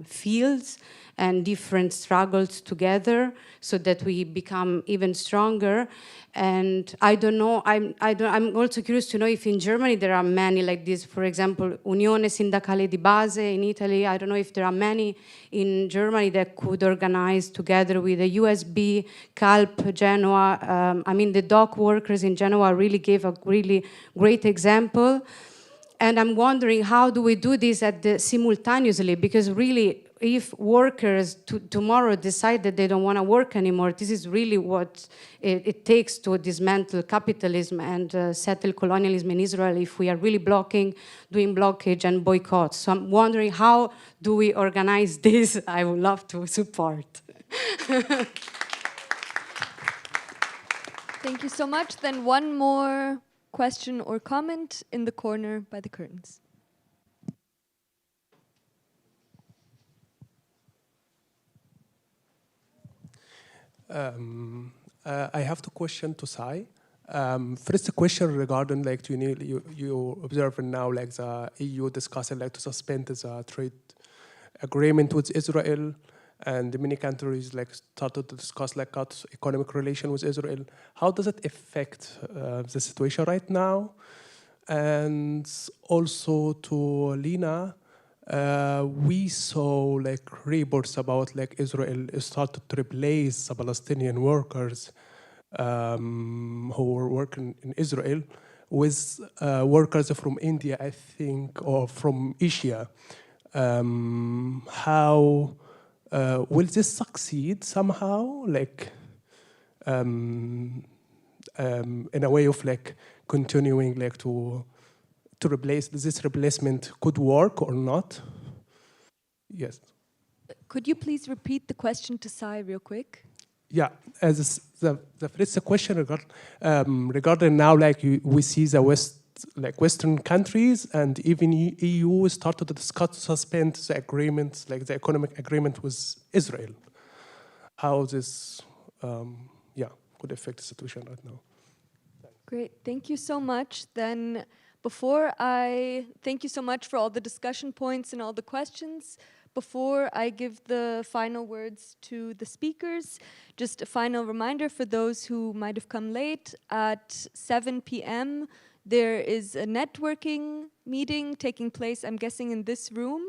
fields, and different struggles together so that we become even stronger. And I don't know, I'm also curious to know if in Germany there are many like this, for example, Unione Sindacale di Base in Italy. I don't know if there are many in Germany that could organize together with the USB, CALP, Genoa. I mean, the dock workers in Genoa really gave a really great example. And I'm wondering, how do we do this simultaneously? Because really, if workers tomorrow decide that they don't want to work anymore, this is really what it takes to dismantle capitalism and settle colonialism in Israel if we are really doing blockage and boycotts. So I'm wondering, how do we organize this? I would love to support. Thank you so much. Then one more question or comment in the corner by the curtains. I have two questions to Sai. First question regarding like you observing now like the EU discussing like to suspend the trade agreement with Israel, and many countries like started to discuss like economic relation with Israel. How does it affect the situation right now? And also to Lina, we saw like reports about like Israel started to replace the Palestinian workers who were working in Israel with workers from India, I think, or from Asia. How will this succeed somehow? Like in a way of like continuing like to replace, this replacement could work or not? Yes. Could you please repeat the question to Sai real quick? Yeah, as the first question regarding now, like we see the Western countries and even EU started to discuss to suspend the agreements, like the economic agreement with Israel. How this, could affect the situation right now? Great, thank you so much. Then thank you so much for all the discussion points and all the questions. Before I give the final words to the speakers, just a final reminder for those who might have come late. At 7 p.m., there is a networking meeting taking place, I'm guessing, in this room.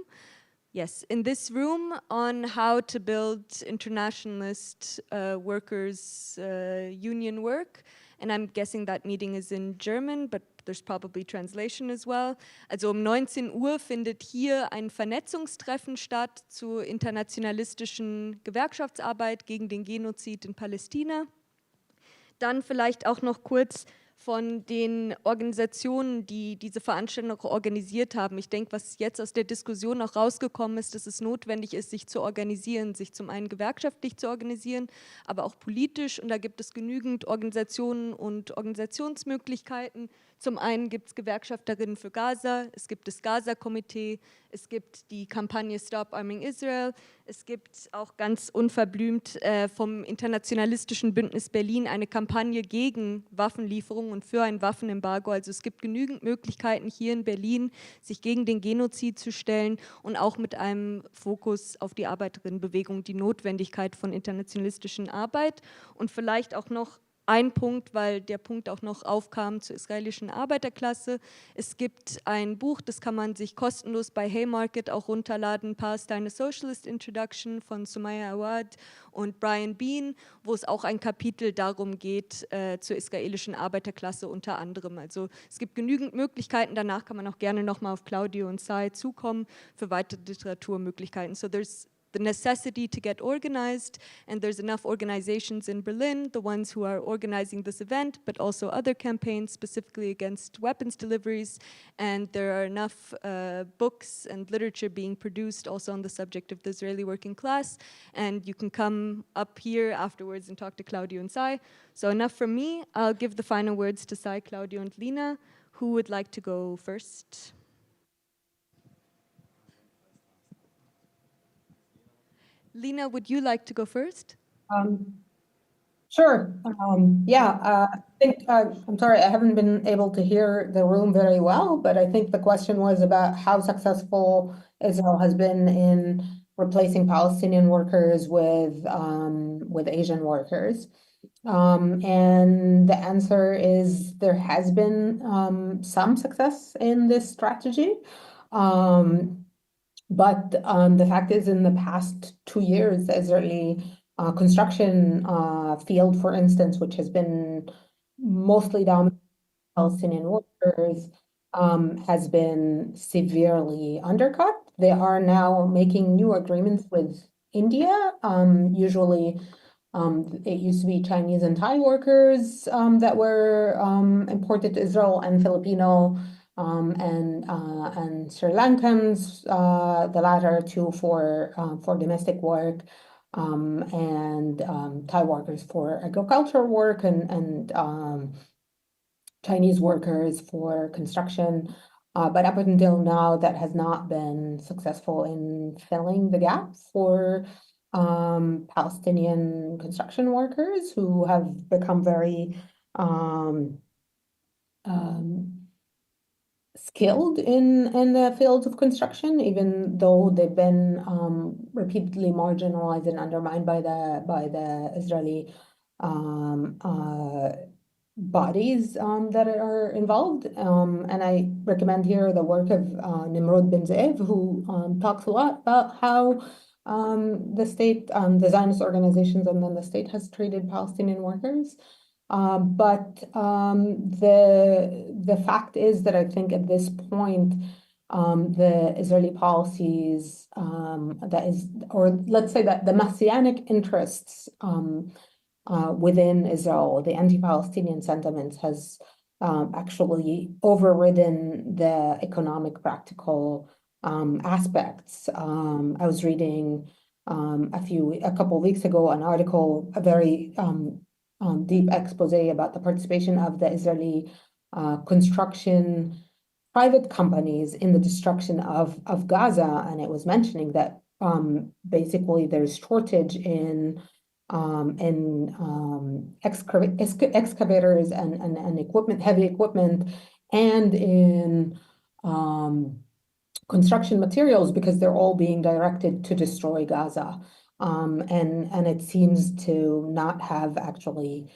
Yes, in this room, on how to build internationalist workers' union work. And I'm guessing that meeting is in German, but there's probably translation as well. Also 19 Uhr findet hier ein Vernetzungstreffen statt zur internationalistischen Gewerkschaftsarbeit gegen den Genozid in Palästina. Dann vielleicht auch noch kurz von den Organisationen, die diese Veranstaltung auch organisiert haben. Ich denke, was jetzt aus der Diskussion auch rausgekommen ist, dass es notwendig ist, sich zu organisieren, sich zum einen gewerkschaftlich zu organisieren, aber auch politisch. Und da gibt es genügend Organisationen und Organisationsmöglichkeiten. Zum einen gibt es Gewerkschafterinnen für Gaza, es gibt das Gaza-Komitee, es gibt die Kampagne Stop Arming Israel, es gibt auch ganz unverblümt vom Internationalistischen Bündnis Berlin eine Kampagne gegen Waffenlieferungen und für ein Waffenembargo. Also es gibt genügend Möglichkeiten hier in Berlin, sich gegen den Genozid zu stellen und auch mit einem Fokus auf die Arbeiterinnenbewegung, die Notwendigkeit von internationalistischen Arbeit. Und vielleicht auch noch ein Punkt, weil der Punkt auch noch aufkam zur israelischen Arbeiterklasse. Es gibt ein Buch, das kann man sich kostenlos bei Haymarket auch runterladen, Palestine a Socialist Introduction von Sumaya Awad und Brian Bean, wo es auch ein Kapitel darum geht, zur israelischen Arbeiterklasse unter anderem. Also es gibt genügend Möglichkeiten, danach kann man auch gerne nochmal auf Claudio und Sai zukommen für weitere Literaturmöglichkeiten. So there's the necessity to get organized, and there's enough organizations in Berlin, the ones who are organizing this event, but also other campaigns specifically against weapons deliveries, and there are enough books and literature being produced also on the subject of the Israeli working class, and you can come up here afterwards and talk to Claudio and Sai. So enough from me. I'll give the final words to Sai, Claudio, and Lina. Who would like to go first? Lina, would you like to go first? Sure. I think, I'm sorry, I haven't been able to hear the room very well, but I think the question was about how successful Israel has been in replacing Palestinian workers with Asian workers. And the answer is there has been some success in this strategy. But the fact is, in the past 2 years, the Israeli construction field, for instance, which has been mostly dominated by Palestinian workers, has been severely undercut. They are now making new agreements with India. Usually, it used to be Chinese and Thai workers that were imported to Israel, and Filipino and Sri Lankans, the latter two for domestic work, and Thai workers for agricultural work, and Chinese workers for construction. But up until now, that has not been successful in filling the gap for Palestinian construction workers who have become very skilled in the fields of construction, even though they've been repeatedly marginalized and undermined by the Israeli bodies that are involved. And I recommend here the work of Nimrod Ben Ze'ev, who talks a lot about how the state, the Zionist organizations, and then the state has treated Palestinian workers. But the fact is that I think at this point, the Israeli policies or let's say that the messianic interests within Israel, the anti-Palestinian sentiments has actually overridden the economic, practical aspects. I was reading a couple of weeks ago an article, a very deep expose about the participation of the Israeli construction private companies in the destruction of Gaza, and it was mentioning that basically there's shortage in excavators and equipment, heavy equipment, and in construction materials because they're all being directed to destroy Gaza. And it seems to not have actually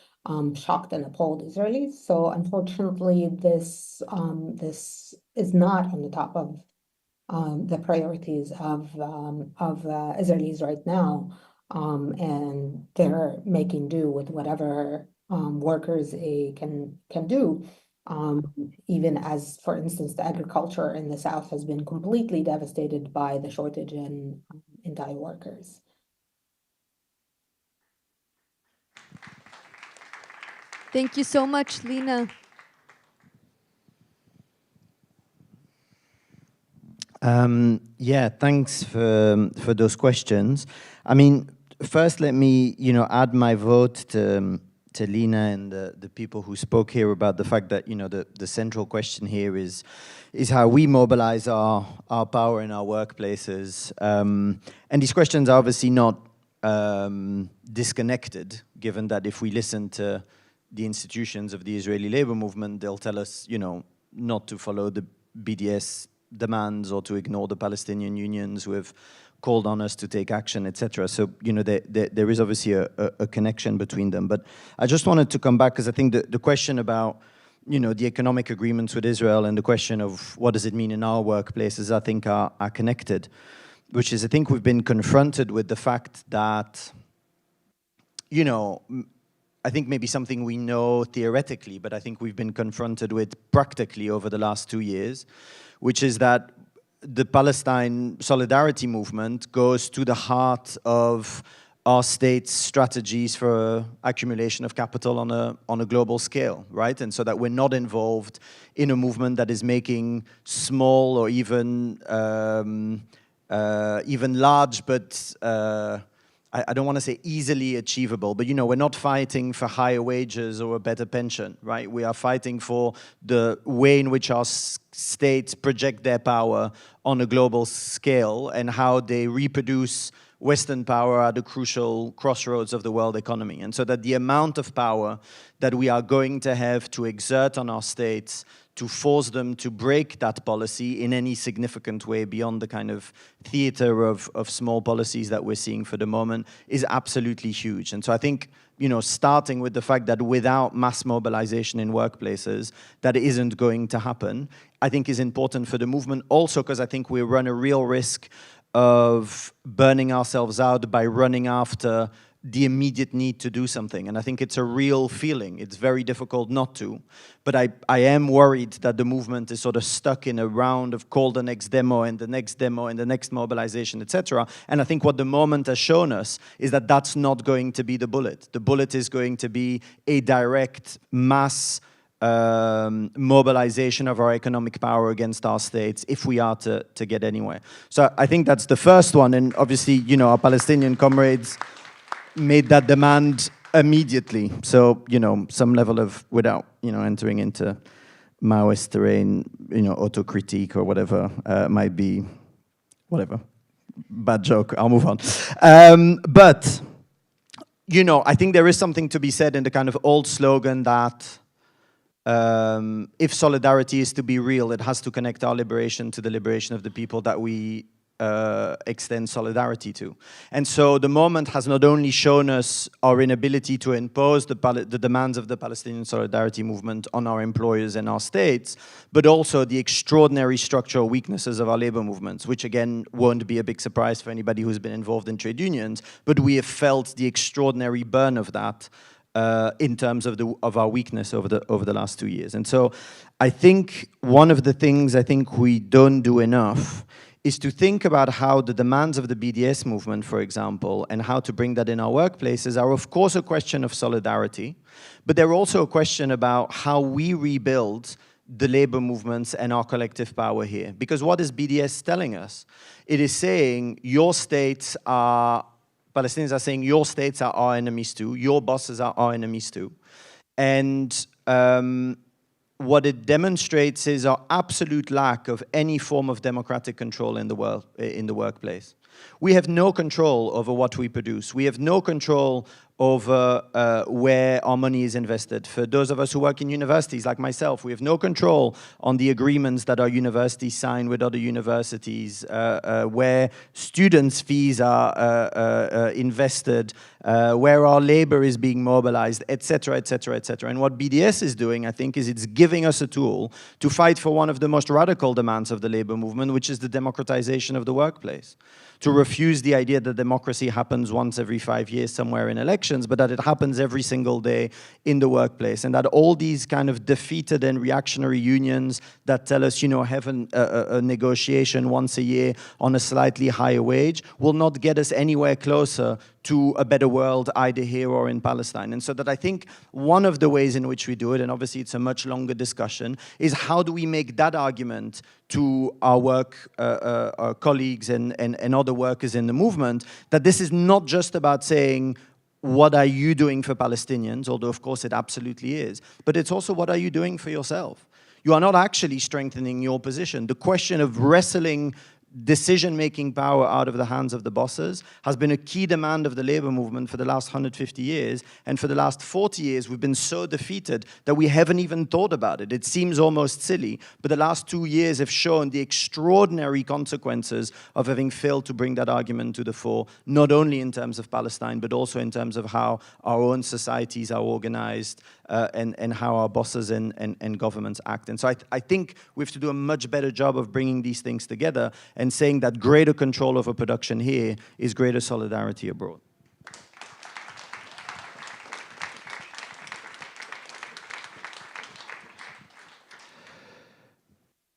shocked and appalled Israelis. So unfortunately, this is not on the top of the priorities of Israelis right now. And they're making do with whatever workers can do. Even as, for instance, the agriculture in the South has been completely devastated by the shortage in Thai workers. Thank you so much, Lina. Yeah, thanks for those questions. I mean, first, let me add my vote to Lina and the people who spoke here about the fact that the central question here is how we mobilize our power in our workplaces. And these questions are obviously not disconnected, given that if we listen to the institutions of the Israeli labor movement, they'll tell us, not to follow the BDS demands or to ignore the Palestinian unions who have called on us to take action, etc. So, there is obviously a connection between them. But I just wanted to come back because I think the question about, the economic agreements with Israel and the question of what does it mean in our workplaces, I think are connected, which is I think we've been confronted with the fact that, I think maybe something we know theoretically, but I think we've been confronted with practically over the last 2 years, which is that the Palestine solidarity movement goes to the heart of our state's strategies for accumulation of capital on a global scale, right? And so that we're not involved in a movement that is making small or even large, but I don't want to say easily achievable, but we're not fighting for higher wages or a better pension, right? We are fighting for the way in which our states project their power on a global scale and how they reproduce Western power at a crucial crossroads of the world economy. And so that the amount of power that we are going to have to exert on our states to force them to break that policy in any significant way beyond the kind of theater of small policies that we're seeing for the moment is absolutely huge. And so I think, you know, starting with the fact that without mass mobilization in workplaces, that isn't going to happen, I think is important for the movement. Also, because I think we run a real risk of burning ourselves out by running after the immediate need to do something. And I think it's a real feeling. It's very difficult not to. But I am worried that the movement is sort of stuck in a round of call the next demo and the next demo and the next mobilization, etc. And I think what the moment has shown us is that that's not going to be the bullet. The bullet is going to be a direct mass mobilization of our economic power against our states if we are to get anywhere. So I think that's the first one. And obviously, you know, our Palestinian comrades made that demand immediately. So, you know, some level of, without, you know, entering into Maoist terrain, you know, autocritique or whatever might be, whatever, bad joke, I'll move on. But, you know, I think there is something to be said in the kind of old slogan that if solidarity is to be real, it has to connect our liberation to the liberation of the people that we extend solidarity to. And so the moment has not only shown us our inability to impose the demands of the Palestinian solidarity movement on our employers and our states, but also the extraordinary structural weaknesses of our labor movements, which again won't be a big surprise for anybody who's been involved in trade unions, but we have felt the extraordinary burn of that in terms of our weakness over the last 2 years. And so I think one of the things I think we don't do enough is to think about how the demands of the BDS movement, for example, and how to bring that in our workplaces are of course a question of solidarity, but they're also a question about how we rebuild the labor movements and our collective power here. Because what is BDS telling us? It is saying your states are, Palestinians are saying your states are our enemies too, your bosses are our enemies too. And what it demonstrates is our absolute lack of any form of democratic control in the world, in the workplace. We have no control over what we produce. We have no control over where our money is invested. For those of us who work in universities, like myself, we have no control on the agreements that our universities sign with other universities, where students' fees are invested, where our labor is being mobilized, etc., etc., etc. And what BDS is doing, I think, is it's giving us a tool to fight for one of the most radical demands of the labor movement, which is the democratization of the workplace. To refuse the idea that democracy happens once every 5 years somewhere in elections, but that it happens every single day in the workplace, and that all these kind of defeated and reactionary unions that tell us, you know, have a negotiation once a year on a slightly higher wage will not get us anywhere closer to a better world either here or in Palestine. And so that I think one of the ways in which we do it, and obviously it's a much longer discussion, is how do we make that argument to our our colleagues and other workers in the movement, that this is not just about saying, what are you doing for Palestinians, although of course it absolutely is, but it's also what are you doing for yourself? You are not actually strengthening your position. The question of wrestling decision-making power out of the hands of the bosses has been a key demand of the labor movement for the last 150 years. And for the last 40 years, we've been so defeated that we haven't even thought about it. It seems almost silly, but the last 2 years have shown the extraordinary consequences of having failed to bring that argument to the fore, not only in terms of Palestine, but also in terms of how our own societies are organized and how our bosses and governments act. And so I think we have to do a much better job of bringing these things together and saying that greater control over production here is greater solidarity abroad.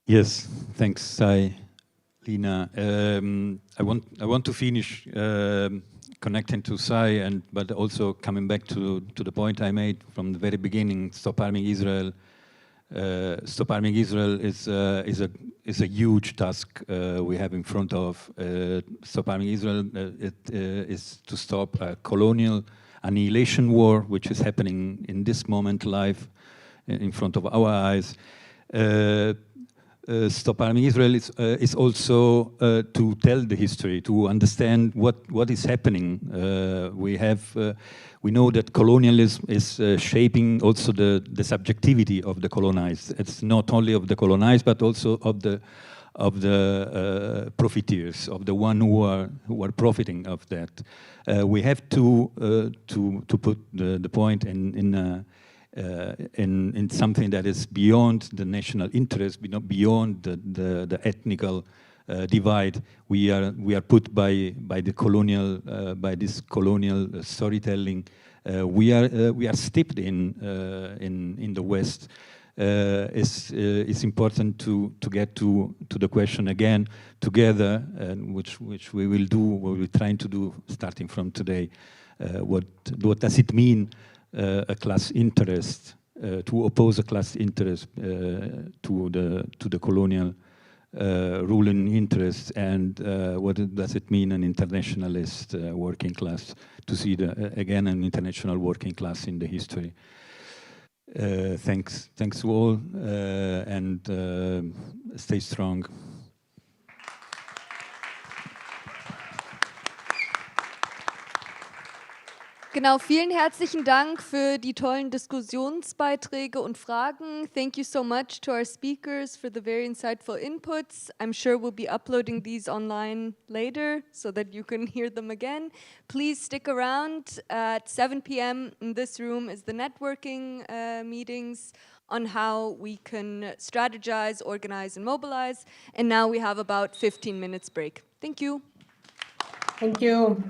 Yes, thanks, Sai, Lina. I want to finish connecting to Sai, but also coming back to the point I made from the very beginning. Stop arming Israel. Stop arming Israel is a huge task we have in front of. Stop arming Israel is to stop a colonial annihilation war, which is happening in this moment live in front of our eyes. Stop Arming Israel is also to tell the history, to understand what is happening. We know that colonialism is shaping also the subjectivity of the colonized. It's not only of the colonized, but also of the profiteers, of the one who are profiting of that. We have to put the point in something that is beyond the national interest, beyond the ethnical divide. We are put by the colonial by this colonial storytelling. We are steeped in the West. It's important to get to the question again together, which we will do. What we're trying to do starting from today. What does it mean? A class interest, to oppose a class interest to the colonial ruling interest, and what does it mean an internationalist working class, to see again an international working class in the history. Thanks to all, and stay strong. Genau, vielen herzlichen Dank für die tollen Diskussionsbeiträge und Fragen. Thank you so much to our speakers for the very insightful inputs. I'm sure we'll be uploading these online later so that you can hear them again. Please stick around. At 7 p.m. in this room is the networking meetings on how we can strategize, organize, and mobilize. And now we have about 15 minutes break. Thank you. Thank you.